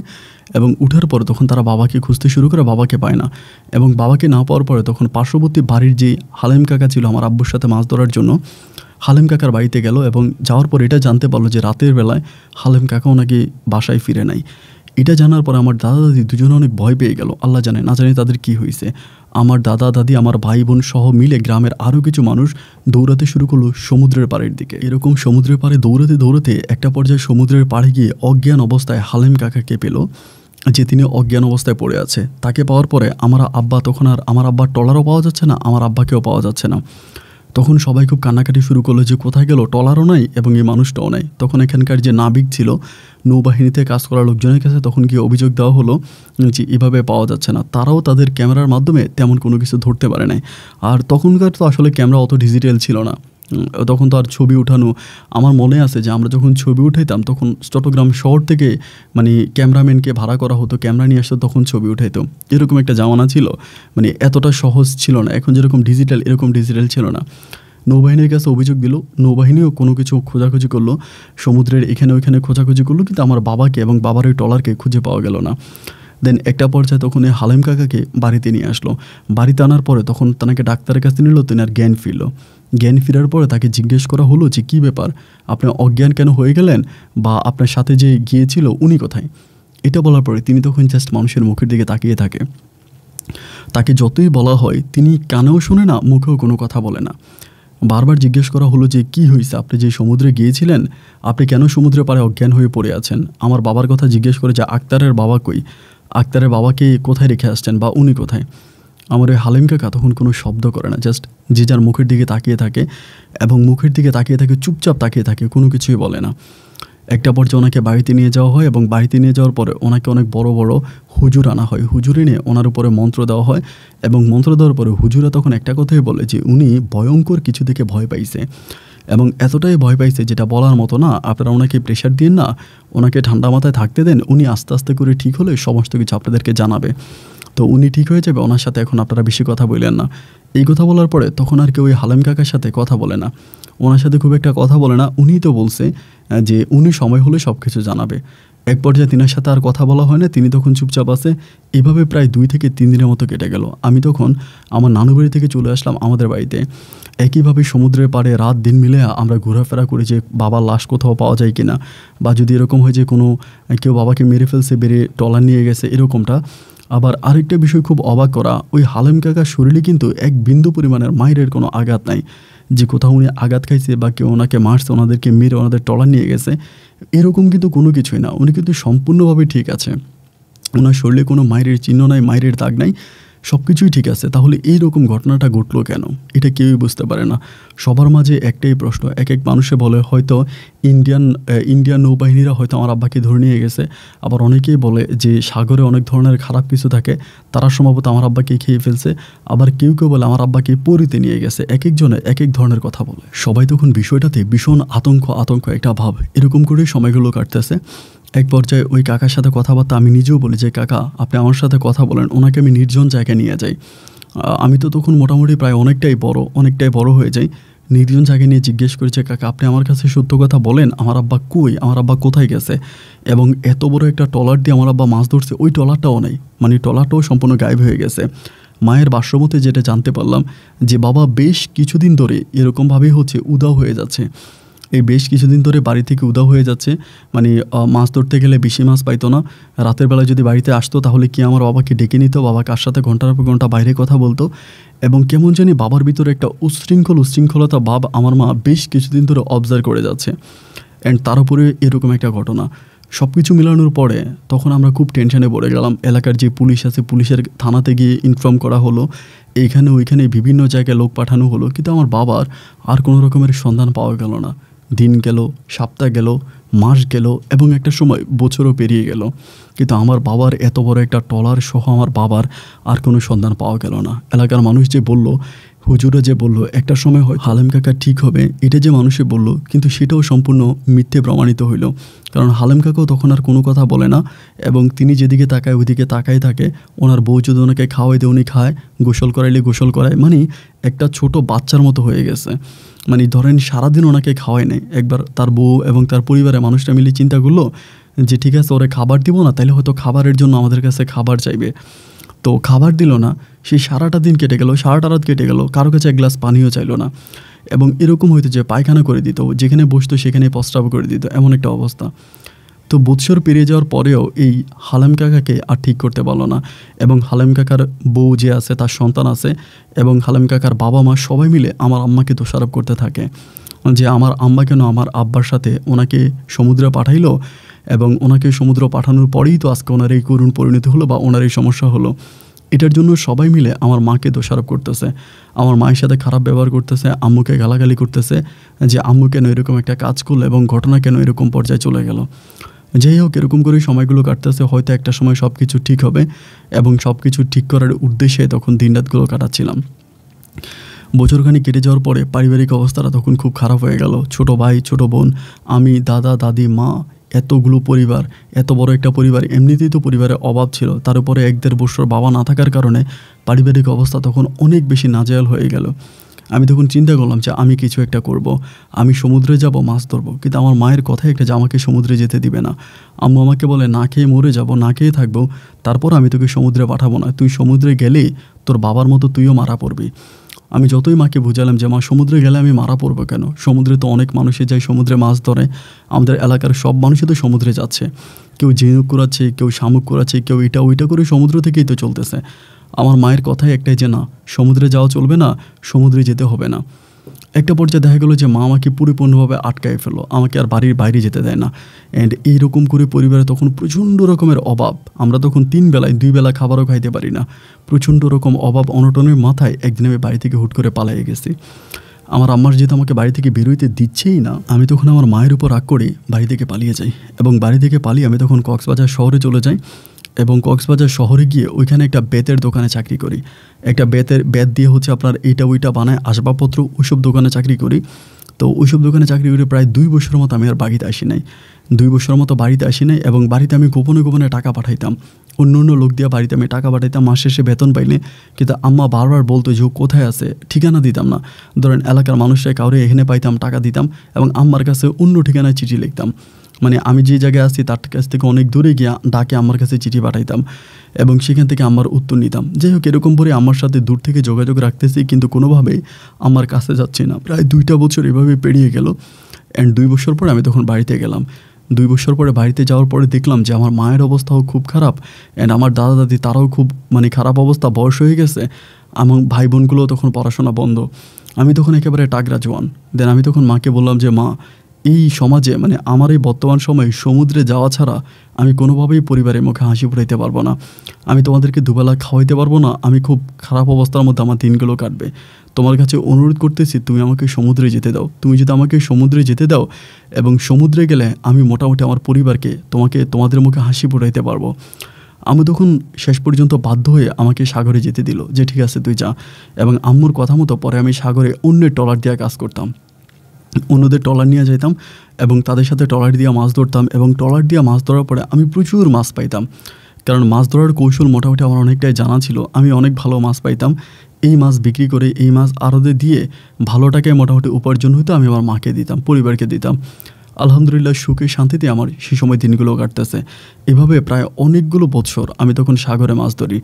এবং উঠার পরে তখন তারা বাবাকে খুঁজতে শুরু করে, বাবাকে পায় না। এবং বাবাকে না পাওয়ার পরে তখন পার্শ্ববর্তী বাড়ির যে হালিম কাকা ছিল আমার আব্বুর সাথে মাছ ধরার জন্য, হালিম কাকার বাড়িতে গেল এবং যাওয়ার পর এটা জানতে পারলো যে রাতের বেলায় হালিম কাকাও নাকি বাসায় ফিরে নাই। এটা জানার পর আমার দাদা দাদি দুজনে অনেক ভয় পেয়ে গেল। আল্লাহ জানে, না জানি তাদের কি হয়েছে। আমার দাদা দাদি, আমার ভাই বোন সহ মিলে গ্রামের আরও কিছু মানুষ দৌড়াতে শুরু করলো সমুদ্রের পাড়ের দিকে। এরকম সমুদ্রের পাড়ে দৌড়াতে দৌড়াতে একটা পর্যায়ে সমুদ্রের পাড়ে গিয়ে অজ্ঞান অবস্থায় হালিম কাকাকে পেল, যে তিনি অজ্ঞান অবস্থায় পড়ে আছে। তাকে পাওয়ার পরে আমার আব্বা, তখন আর আমার আব্বার ট্রলারও পাওয়া যাচ্ছে না, আমার আব্বাকেও পাওয়া যাচ্ছে না। তখন সবাই খুব কান্নাকাটি শুরু করলো যে কোথায় গেল, ট্রলারও নাই এবং এই মানুষটাও নাই। তখন এখানকার যে নাবিক ছিল, নৌবাহিনীতে কাজ করা লোকজনের কাছে তখন গিয়ে অভিযোগ দেওয়া হলো যে এভাবে পাওয়া যাচ্ছে না। তারাও তাদের ক্যামেরার মাধ্যমে তেমন কোনো কিছু ধরতে পারে নাই। আর তখনকার তো আসলে ক্যামেরা অত ডিজিটাল ছিল না, তখন তো আর ছবি উঠানো। আমার মনে আছে যে আমরা যখন ছবি উঠাইতাম তখন চট্টগ্রাম শহর থেকে মানে ক্যামেরাম্যানকে ভাড়া করা হতো, ক্যামেরা নিয়ে আসতো, তখন ছবি উঠাইতো। এরকম একটা জামানা ছিল, মানে এতটা সহজ ছিল না। এখন যেরকম ডিজিটাল, এরকম ডিজিটাল ছিল না। নৌবাহিনীর কাছে অভিযোগ দিল, নৌবাহিনীও কোনো কিছু খোঁজাখুঁজি করলো, সমুদ্রের এখানে ওইখানে খোঁজাখুঁজি করলো, কিন্তু আমার বাবাকে এবং বাবার ওই ট্রলারকে খুঁজে পাওয়া গেল না। দেন একটা পর্যায়ে তখন এই হালিম কাকাকে বাড়িতে নিয়ে আসলো। বাড়িতে আনার পরে তখন তাকে ডাক্তারের কাছে নিল, তিনি আর জ্ঞান ফিরল। জ্ঞান ফেরার পরে তাকে জিজ্ঞেস করা হলো যে কী ব্যাপার, আপনি অজ্ঞান কেন হয়ে গেলেন, বা আপনার সাথে যে গিয়েছিল উনি কোথায়। এটা বলার পরে তিনি তখন জাস্ট মানুষের মুখের দিকে তাকিয়ে থাকে। তাকে যতই বলা হয় তিনি কানেও শোনে না, মুখেও কোনো কথা বলে না। বারবার জিজ্ঞেস করা হলো যে কী হয়েছে, আপনি যে সমুদ্রে গিয়েছিলেন, আপনি কেন সমুদ্রের পাড়ে অজ্ঞান হয়ে পড়ে আছেন। আমার বাবার কথা জিজ্ঞেস করে যে আক্তারের বাবা কই, আক্তারের বাবাকে কোথায় রেখে আসছেন, বা উনি কোথায়। আমার ওই হালিম কাকা তখন কোনো শব্দ করে না, জাস্ট যে যার মুখের দিকে তাকিয়ে থাকে এবং মুখের দিকে তাকিয়ে থাকে, চুপচাপ তাকিয়ে থাকে, কোনো কিছুই বলে না। একটা পর্যায়ে ওনাকে বাড়িতে নিয়ে যাওয়া হয় এবং বাড়িতে নিয়ে যাওয়ার পরে ওনাকে অনেক বড় বড় হুজুর আনা হয়। হুজুর এনে ওনার উপরে মন্ত্র দেওয়া হয় এবং মন্ত্র দেওয়ার পরে হুজুরা তখন একটা কথাই বলে যে উনি ভয়ঙ্কর কিছু থেকে ভয় পাইছে এবং এতটাই ভয় পাইছে যেটা বলার মতো না। আপনারা ওনাকে প্রেশার দিন না, ওনাকে ঠান্ডা মাথায় থাকতে দেন, উনি আস্তে আস্তে করে ঠিক হলে সমস্ত কিছু আপনাদেরকে জানাবে। তো উনি ঠিক হয়ে যাবে, ওনার সাথে এখন আপনারা বেশি কথা বললেন না। এই কথা বলার পরে তখন আর কেউ ওই হালিম কাকার সাথে কথা বলে না, ওনার সাথে খুব একটা কথা বলে না। উনিই তো বলছে যে উনি সময় হলে সব কিছু জানাবে। এক পর্যায়ে তিনার সাথে আর কথা বলা হয় না, তিনি তখন চুপচাপ আছে। এভাবে প্রায় 2 থেকে 3 দিনের মতো কেটে গেল। আমি তখন আমার নানু বাড়ি থেকে চলে আসলাম আমাদের বাড়িতে। একইভাবে সমুদ্রের পাড়ে রাত দিন মিলে আমরা ঘোরাফেরা করি যে বাবার লাশ কোথাও পাওয়া যায় কিনা, বা যদি এরকম হয় যে কোনো কেউ বাবাকে মেরে ফেলছে, বেড়ে ট্রলার নিয়ে গেছে, এরকমটা। আবার আরেকটা বিষয় খুব অবাক করা, ওই হালিম কাকার শরীরে কিন্তু এক বিন্দু পরিমাণের মায়ের কোনো আঘাত নাই, যে কোথাও উনি আঘাত খাইছে বা কেউ ওনাকে মারছে, ওনাদেরকে মেরে ওনাদের ট্রলার নিয়ে গেছে, এরকম কিন্তু কোনো কিছুই না। উনি কিন্তু সম্পূর্ণভাবে ঠিক আছে, ওনার শরীরে কোনো মায়ের চিহ্ন নাই, মায়ের দাগ নাই, সব কিছুই ঠিক আছে। তাহলে এই রকম ঘটনাটা ঘটলো কেন, এটা কেউই বুঝতে পারে না। সবার মাঝে একটাই প্রশ্ন, এক এক মানুষে বলে হয়তো ইন্ডিয়ান নৌবাহিনীরা হয়তো আমার আব্বাকে ধরে নিয়ে গেছে, আবার অনেকেই বলে যে সাগরে অনেক ধরনের খারাপ কিছু থাকে, তারা সম্ভবত আমার আব্বাকে খেয়ে ফেলছে, আবার কেউ কেউ বলে আমার আব্বাকে পরিতে নিয়ে গেছে। এক একজনে এক এক ধরনের কথা বলে। সবাই তখন বিষয়টাতে ভীষণ আতঙ্ক একটা ভাব, এরকম করেই সময়গুলো কাটতেছে। এক পর্যায়ে ওই কাকার সাথে কথাবার্তা, আমি নিজেও বলি যে কাকা আপনি আমার সাথে কথা বলেন, ওনাকে আমি নির্জন জায়গায় নিয়ে যাই। আমি তো তখন মোটামুটি প্রায় অনেকটাই বড় হয়ে যাই। নির্জন জায়গায় নিয়ে জিজ্ঞেস করি যে কাকা আপনি আমার কাছে সত্য কথা বলেন, আমার আব্বা কই, আমার আব্বা কোথায় গেছে। এবং এত বড় একটা ট্রলার দিয়ে আমার আব্বা মাছ ধরছে, ওই ট্রলারটাও নেই, মানে ট্রলারটাও সম্পূর্ণ গায়েব হয়ে গেছে। মায়ের বাষ্যমতে যেটা জানতে পারলাম যে বাবা বেশ কিছুদিন ধরে এরকমভাবেই উধাও হয়ে যাচ্ছে। এই বেশ কিছুদিন ধরে বাড়ি থেকে উধাও হয়ে যাচ্ছে, মানে মাছ ধরতে গেলে বেশি মাছ পাইতো না। রাতের বেলা যদি বাড়িতে আসতো তাহলে কি আমার বাবাকে ডেকে নিত, বাবা কার সাথে ঘন্টার পর ঘন্টা বাইরে কথা বলতো, এবং কেমন জানি বাবার ভিতরে একটা উচ্ছৃঙ্খলতা ভাব আমার মা বেশ কিছুদিন ধরে অবজার্ভ করে যাচ্ছে। অ্যান্ড তার উপরে এরকম একটা ঘটনা, সব কিছু মিলানোর পরে তখন আমরা খুব টেনশনে পড়ে গেলাম। এলাকার যে পুলিশ আছে, পুলিশের থানাতে গিয়ে ইনফর্ম করা হলো, এইখানে ওইখানে বিভিন্ন জায়গায় লোক পাঠানো হলো, কিন্তু আমার বাবার আর কোনো রকমের সন্ধান পাওয়া গেল না। দিন গেল, সপ্তাহ গেল, মাস গেল এবং একটা সময় বছরও পেরিয়ে গেল, কিন্তু আমার বাবার এত বড় একটা ট্রলার সহ আমার বাবার আর কোনো সন্ধান পাওয়া গেল না। এলাকার মানুষ যে বলল, হুজুরা যে বলল একটা সময় হয় হালিম কাকা ঠিক হবে, এটা যে মানুষে বলল, কিন্তু সেটাও সম্পূর্ণ মিথ্যে প্রমাণিত হইল। কারণ হালিম কাকাও তখন আর কোনো কথা বলে না এবং তিনি যেদিকে তাকায় ওইদিকে তাকাই থাকে। ওনার বউ যদি ওনাকে খাওয়াইতে উনি খায়, গোসল করাইলে গোসল করায়, মানে একটা ছোট বাচ্চার মতো হয়ে গেছে। মানে ধরেন সারাদিন ওনাকে খাওয়ায় নেই। একবার তার বউ এবং তার পরিবারের মানুষরা মিলে চিন্তা করলো যে ঠিক আছে ওরে খাবার দিব না, তাইলে হয়তো খাবারের জন্য আমাদের কাছে খাবার চাইবে। তো খাবার দিল না, সেই সারাটা দিন কেটে গেল, সারাটা রাত কেটে গেল, কারো কাছে এক গ্লাস পানিও চাইলো না। এবং এরকম হয়তো যে পায়খানা করে দিত, যেখানে বসতো সেখানে প্রস্রাব করে দিত, এমন একটা অবস্থা। তো বৎসর পেরিয়ে যাওয়ার পরেও এই হালেম কাকাকে আর ঠিক করতে পারলো না। এবং হালেম কাকার বউ যে আছে, তার সন্তান আছে, এবং হালেম কাকার বাবা মা সবাই মিলে আমার আম্মাকে দোষারোপ করতে থাকে যে আমার আম্মা কেন আমার আব্বার সাথে ওনাকে সমুদ্রে পাঠাইলো, এবং ওনাকে সমুদ্র পাঠানোর পরেই তো আজকে ওনার এই করুণ পরিণতি হলো বা ওনার এই সমস্যা হলো। এটার জন্য সবাই মিলে আমার মাকে দোষারোপ করতেছে, আমার মায়ের সাথে খারাপ ব্যবহার করতেছে, আম্মুকে গালাগালি করতেছে যে আম্মু কেন এরকম একটা কাজ করলো এবং ঘটনা কেন এরকম পর্যায়ে চলে গেল। যাই হোক, এরকম করে সময়গুলো কাটতেছে, হয়তো একটা সময় সব কিছু ঠিক হবে, এবং সব কিছু ঠিক করার উদ্দেশ্যে তখন দিনরাতগুলো কাটাচ্ছিলাম। বছরখানি কেটে যাওয়ার পরে পারিবারিক অবস্থাটা তখন খুব খারাপ হয়ে গেল। ছোট ভাই, ছোট বোন, আমি, দাদা, দাদি, মা, এতগুলো পরিবার, এত বড় একটা পরিবার, এমনিতেই তো পরিবারের অভাব ছিল, তার উপরে 1-1.5 বছর বাবা না থাকার কারণে পারিবারিক অবস্থা তখন অনেক বেশি নাজেহাল হয়ে গেল। আমি তখন চিন্তা করলাম যে আমি কিছু একটা করব, আমি সমুদ্রে যাব, মাছ ধরবো। কিন্তু আমার মায়ের কথাই একটা যে আমাকে সমুদ্রে যেতে দিবে না। আম্মু আমাকে বলে না খেয়ে মরে যাব, না খেয়ে থাকবো, তারপর আমি তোকে সমুদ্রে পাঠাবো না, তুই সমুদ্রে গেলে তোর বাবার মতো তুইও মারা পড়বি। আমি যতই মাকে বুঝালাম যে মা সমুদ্রে গেলে আমি মারা পড়বো কেন, সমুদ্রে তো অনেক মানুষই যায়, সমুদ্রে মাছ ধরে, আমাদের এলাকার সব মানুষই তো সমুদ্রে যাচ্ছে, কেউ ঝিনুক কুড়াচ্ছে, কেউ শামুক কুড়াচ্ছে, কেউ এটা ওইটা করে সমুদ্র থেকেই তো চলতেছে। আমার মায়ের কথাই একটাই যে না, সমুদ্রে যাওয়া চলবে না, সমুদ্রে যেতে হবে না। একটা পর্যায়ে দেখা গেলো যে মা আমাকে পরিপূর্ণভাবে আটকায় ফেললো, আমাকে আর বাড়ির বাইরে যেতে দেয় না। অ্যান্ড এইরকম করে পরিবারে তখন প্রচণ্ড রকমের অভাব, আমরা তখন 3 বেলায় 2 বেলা খাবারও খাইতে পারি না, প্রচণ্ড রকম অভাব অনটনের মাথায় একদিন আমি বাড়ি থেকে হুট করে পালিয়ে গেছি। আমার আম্মার যেহেতু আমাকে বাড়ি থেকে বেরোইতে দিচ্ছেই না, আমি তখন আমার মায়ের উপর রাগ করে বাড়ি থেকে পালিয়ে যাই। এবং বাড়ি থেকে পালিয়ে আমি তখন কক্সবাজার শহরে চলে যাই, এবং কক্সবাজার শহরে গিয়ে ওইখানে একটা বেতের দোকানে চাকরি করি। একটা বেত দিয়ে হচ্ছে আপনার এইটা ওইটা বানায়, আসবাবপত্র, ওইসব দোকানে চাকরি করি। তো ওইসব দোকানে চাকরি করে প্রায় 2 বছরের মতো আমি আর বাড়িতে আসি নাই, 2 বছরের মতো বাড়িতে আসি নাই। এবং বাড়িতে আমি গোপনে গোপনে টাকা পাঠাইতাম, অন্য অন্য লোক দিয়ে বাড়িতে আমি টাকা পাঠাইতাম মাস শেষে বেতন পাইলে। কিন্তু আম্মা বারবার বলতো যে ও কোথায় আছে, ঠিকানা দিতাম না। ধরেন এলাকার মানুষরা কাউরে এখানে পাইতাম, টাকা দিতাম, এবং আম্মার কাছে অন্য ঠিকানায় চিঠি লিখতাম, মানে আমি যে জায়গায় আছি তার কাছ থেকে অনেক দূরে গিয়ে ডাকে আমার কাছে চিঠি পাঠাইতাম, এবং সেখান থেকে আমার উত্তর নিতাম। যাই হোক, এরকম করে আমার সাথে দূর থেকে যোগাযোগ রাখতেছি, কিন্তু কোনোভাবেই আমার কাছে যাচ্ছে না। প্রায় 2টা বছর এভাবে পেরিয়ে গেল। অ্যান্ড 2 বছর পরে আমি তখন বাড়িতে গেলাম। 2 বছর পরে বাড়িতে যাওয়ার পরে দেখলাম যে আমার মায়ের অবস্থাও খুব খারাপ, অ্যান্ড আমার দাদা দাদি তারাও খুব খারাপ অবস্থা, বয়স হয়ে গেছে। আমার ভাই বোনগুলোও তখন পড়াশোনা বন্ধ। আমি তখন একেবারে টাগরা জোয়ান। দেন আমি তখন মাকে বললাম যে মা, এই সমাজে আমার এই বর্তমান সময়ে সমুদ্রে যাওয়া ছাড়া আমি কোনোভাবেই পরিবারের মুখে হাসি ফুটাইতে পারবো না, আমি তোমাদেরকে দুবেলা খাওয়াইতে পারবো না, আমি খুব খারাপ অবস্থার মধ্যে আমার দিনগুলো কাটবে। তোমার কাছে অনুরোধ করতেছি তুমি আমাকে সমুদ্রে যেতে দাও। তুমি যদি আমাকে সমুদ্রে যেতে দাও এবং সমুদ্রে গেলে আমি মোটামুটি আমার পরিবারকে তোমাদের মুখে হাসি ফুটাইতে পারবো। আমি তখন শেষ পর্যন্ত বাধ্য হয়ে আমাকে সাগরে যেতে দিল, যে ঠিক আছে তুই যা। এবং আম্মুর কথা মতো পরে আমি সাগরে অন্যের ট্রলার দিয়ে কাজ করতাম, অন্যদের ট্রলার নিয়ে যেতাম এবং তাদের সাথে ট্রলার দিয়ে মাছ ধরতাম। এবং ট্রলার দিয়ে মাছ ধরার পরে আমি প্রচুর মাছ পাইতাম, কারণ মাছ ধরার কৌশল মোটামুটি আমার অনেকটাই জানা ছিল। আমি অনেক ভালো মাছ পাইতাম। এই মাছ বিক্রি করে, এই মাছ আড়তে দিয়ে ভালো টাকায় মোটামুটি উপার্জন হইতো, আমি আমার মাকে দিতাম, পরিবারকে দিতাম। আলহামদুলিল্লাহ, সুখে শান্তিতে আমার সেই সময় দিনগুলো কাটতেছে। এভাবে প্রায় অনেকগুলো বছর আমি তখন সাগরে মাছ ধরি,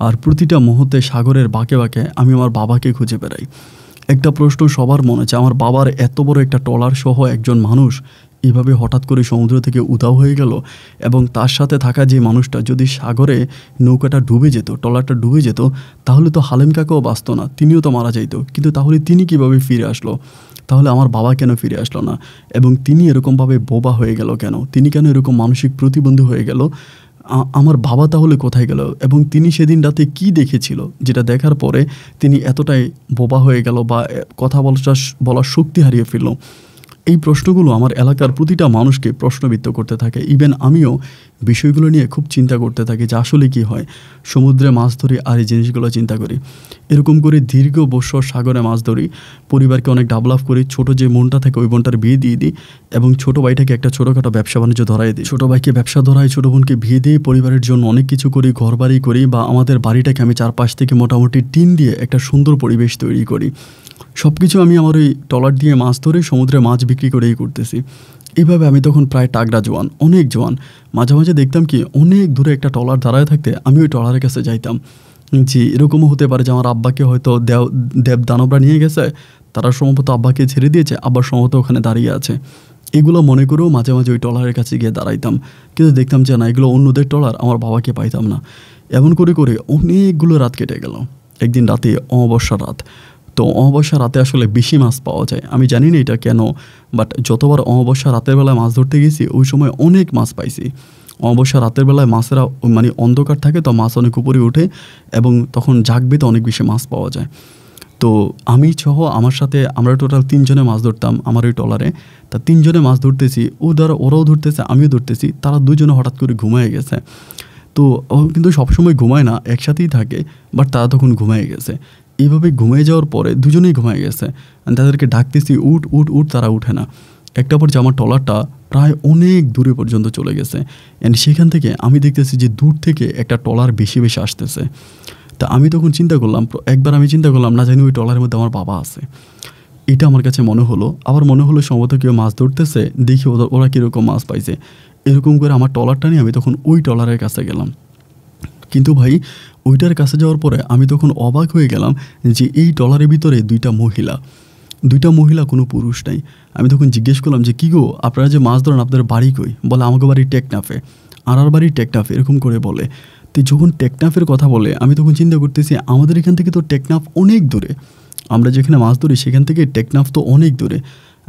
আর প্রতিটা মুহূর্তে সাগরের বাঁকে বাঁকে আমি আমার বাবাকে খুঁজে বেড়াই। একটা প্রশ্ন সবার মনে আছে, আমার বাবার এত বড় একটা ট্রলার সহ একজন মানুষ এভাবে হঠাৎ করে সমুদ্র থেকে উধাও হয়ে গেল, এবং তার সাথে থাকা যে মানুষটা যদি সাগরে নৌকাটা ডুবে যেত, ট্রলারটা ডুবে যেত, তাহলে তো হালেম কাকাও বাঁচত না, তিনিও তো মারা যাইতো। কিন্তু তাহলে তিনি কিভাবে ফিরে আসলো? তাহলে আমার বাবা কেন ফিরে আসলো না? এবং তিনি এরকমভাবে বোবা হয়ে গেল কেন? তিনি কেন এরকম মানসিক প্রতিবন্ধী হয়ে গেল? আমার বাবা তাহলে কোথায় গেল? এবং তিনি সেদিন রাতে কি দেখেছিল, যেটা দেখার পরে তিনি এতটাই বোবা হয়ে গেল বা কথা বলার শক্তি হারিয়ে ফেলল? এই প্রশ্নগুলো আমার এলাকার প্রতিটা মানুষকে প্রশ্নবিদ্ধ করতে থাকে। ইভেন আমিও বিষয়গুলো নিয়ে খুব চিন্তা করতে থাকি যে আসলে কি হয়। সমুদ্রে মাছ ধরি আর এই জিনিসগুলো চিন্তা করি। এরকম করে দীর্ঘ বছর সাগরে মাছ ধরি, পরিবারকে অনেক ডেভেলপ করি। ছোট যে বোনটা থাকে ওই বোনটার বিয়ে দিয়ে দিই, এবং ছোটো ভাইটাকে একটা ছোটোখাটো ব্যবসা বাণিজ্য ধরাই দিই। ছোটো ভাইকে ব্যবসা ধরাই, ছোটো বোনকে বিয়ে দিয়ে পরিবারের জন্য অনেক কিছু করি, ঘর বাড়ি করি, বা আমাদের বাড়িটাকে আমি চারপাশ থেকে মোটামুটি টিন দিয়ে একটা সুন্দর পরিবেশ তৈরি করি। সব কিছু আমি আমার ওই ট্রলার দিয়ে মাছ ধরে সমুদ্রে মাছ বিক্রি করেই করতেছি। এইভাবে আমি তখন প্রায় তাগড়া জোয়ান, অনেক জোয়ান। মাঝে মাঝে দেখতাম কি অনেক দূরে একটা ট্রলার দাঁড়ায় থাকতে আমি ওই ট্রলারের কাছে যাইতাম, যে এরকমও হতে পারে যে আমার আব্বাকে হয়তো দেব দানবরা নিয়ে গেছে, তারা সম্ভবত আব্বাকে ছেড়ে দিয়েছে, আব্বার সম্ভবত ওখানে দাঁড়িয়ে আছে। এগুলো মনে করেও মাঝে মাঝে ওই ট্রলারের কাছে গিয়ে দাঁড়াইতাম, কিন্তু দেখতাম যে না, এগুলো অন্যদের ট্রলার, আমার বাবাকে পাইতাম না। এমন করে করে অনেকগুলো রাত কেটে গেল। একদিন রাতে, অমাবস্যার রাত, তো অমাবস্যা রাতে আসলে বেশি মাছ পাওয়া যায়। আমি জানি না এটা কেন, বাট যতবার অমাবস্যা রাতের বেলায় মাছ ধরতে গেছি ওই সময় অনেক মাছ পাইছি। অমাবস্যা রাতের বেলায় মাছেরা মানে অন্ধকার থাকে, তো মাছ অনেক উপরে ওঠে এবং তখন জাগবেতে অনেক বেশি মাছ পাওয়া যায়। তো আমি সহ আমার সাথে আমরা টোটাল 3 জনে মাছ ধরতাম আমার ওই ট্রলারে। তা 3 জনে মাছ ধরতেছি, ওরাও ধরতেছে, আমিও ধরতেছি। তারা 2 জনে হঠাৎ করে ঘুমায় গেছে। তো ও কিন্তু সবসময় ঘুমায় না, একসাথেই থাকে, বাট তারা তখন ঘুমায় গেছে। এইভাবে ঘুমিয়ে যাওয়ার পরে দুজনেই ঘুমায় গেছে। আমি তাদেরকে ডাকতেছি, উঠ উঠ উঠ, তারা উঠে না। একটা পর যে আমার ট্রলারটা প্রায় অনেক দূরে পর্যন্ত চলে গেছে, অ্যান্ড সেখান থেকে আমি দেখতেছি যে দূর থেকে একটা ট্রলার বেশি বেশি আসতেছে। তা আমি তখন চিন্তা করলাম, একবার আমি চিন্তা করলাম না জানি ওই ট্রলারের মধ্যে আমার বাবা আছে। এটা আমার কাছে মনে হলো। আবার মনে হলো সম্ভবত কেউ মাছ ধরতেছে, দেখি ওরা কীরকম মাছ পাইছে। এরকম করে আমার ট্রলারটা নিয়ে আমি তখন ওই ট্রলারের কাছে গেলাম। কিন্তু ভাই, ওইটার কাছে যাওয়ার পরে আমি তখন অবাক হয়ে গেলাম যে এই ট্রলারের ভিতরে 2টা মহিলা, কোনো পুরুষ নাই। আমি তখন জিজ্ঞেস করলাম যে কী গো, আপনারা যে মাছ ধরেন আপনাদের বাড়ি কই? বলে আমাকে বাড়ি টেকনাফে, আর বাড়ি টেকনাফে, এরকম করে বলে। তো যখন টেকনাফের কথা বলে আমি তখন চিন্তা করতেছি আমাদের এখান থেকে তো টেকনাফ অনেক দূরে, আমরা যেখানে মাছ ধরি সেখান থেকে টেকনাফ তো অনেক দূরে।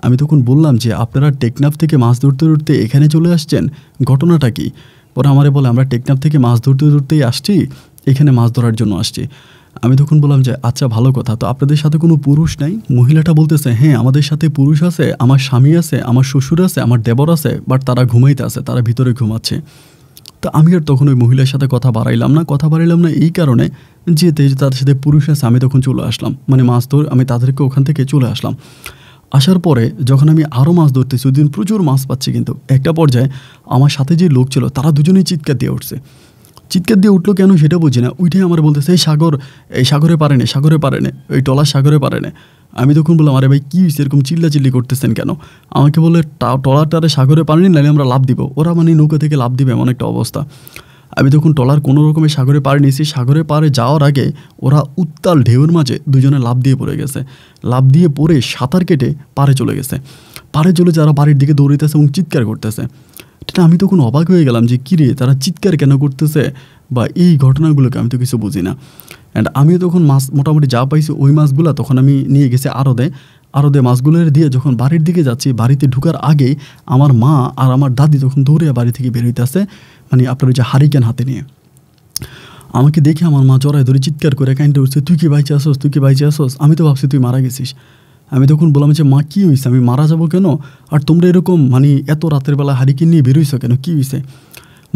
আমি তখন বললাম যে আপনারা টেকনাফ থেকে মাছ ধরতে ধরতে এখানে চলে আসছেন, ঘটনাটা কি? পরে আমারে বলে আমরা টেকনাফ থেকে মাছ ধরতে ধরতেই আসছি, এখানে মাছ ধরার জন্য আসছি। আমি তখন বললাম যে আচ্ছা, ভালো কথা, তো আপনাদের সাথে কোনো পুরুষ নাই? মহিলাটা বলতেছে হ্যাঁ, আমাদের সাথে পুরুষ আছে, আমার স্বামী আছে, আমার শ্বশুর আছে, আমার দেবর আছে, বাট তারা ঘুমাইতে আছে, তারা ভিতরে ঘুমাচ্ছে। তো আমি আর তখন ওই মহিলার সাথে কথা বাড়াইলাম না এই কারণে যে তাদের সাথে পুরুষ আছে। আমি তখন চলে আসলাম, মানে মাছ ধরে আমি তাদেরকে ওখান থেকে চলে আসলাম। আসার পরে যখন আমি আরও মাছ ধরতেছি, ওই দিন প্রচুর মাছ পাচ্ছি, কিন্তু একটা পর্যায়ে আমার সাথে যে লোক ছিল তারা দুজনেই চিৎকার দিয়ে উঠছে। চিৎকার দিয়ে উঠলো কেন সেটা বুঝি না, ওইটাই আমার বলতেছে এই সাগরে পারে না, ওই ট্রলার সাগরে পারে না। আমি তখন বললাম আরে ভাই কী হয়েছে, এরকম চিল্লাচিল্লি করতেছেন কেন? আমাকে বলে ট্রলারটারে সাগরে পারেনি, নাহলে আমরা লাভ দিব। ওরা মানে নৌকা থেকে লাভ দিবে এমন একটা অবস্থা। আমি তখন ট্রলার কোনো রকমের সাগরে পাড়ে নিয়েছি। সাগরে পাড়ে যাওয়ার আগে ওরা উত্তাল ঢেউয়ের মাঝে দুজনে লাভ দিয়ে পড়ে গেছে। লাভ দিয়ে পড়ে সাঁতার কেটে পাড়ে চলে গেছে। পাড়ে চলে যারা বাড়ির দিকে দৌড়িতেছে এবং চিৎকার করতেছে। এটা আমি তখন অবাক হয়ে গেলাম যে কী রে, তারা চিৎকার কেন করতেছে বা এই ঘটনাগুলোকে আমি তো কিছু বুঝি না। অ্যান্ড আমিও তখন মাছ মোটামুটি যা পাইছি ওই মাছগুলো তখন আমি নিয়ে গেছি আরদে মাছগুলো দিয়ে যখন বাড়ির দিকে যাচ্ছি, বাড়িতে ঢুকার আগেই আমার মা আর আমার দাদি তখন দৌড়ে বাড়ি থেকে বের হইতেছে, মানে আপনার ওই যে হারিকেন হাতে নিয়ে। আমাকে দেখে আমার মা জড়ায় ধরে চিৎকার করে কাইন্ডে উঠছে, তুই কি বাইচে আসোস? আমি তো ভাবছি তুই মারা গেছিস। আমি তখন বললাম যে মা কী হয়েছে, আমি মারা যাবো কেন? আর তোমরা এরকম মানে এত রাতের বেলা হারিকেন নিয়ে বেরোইছো কেন, কী হয়েছে?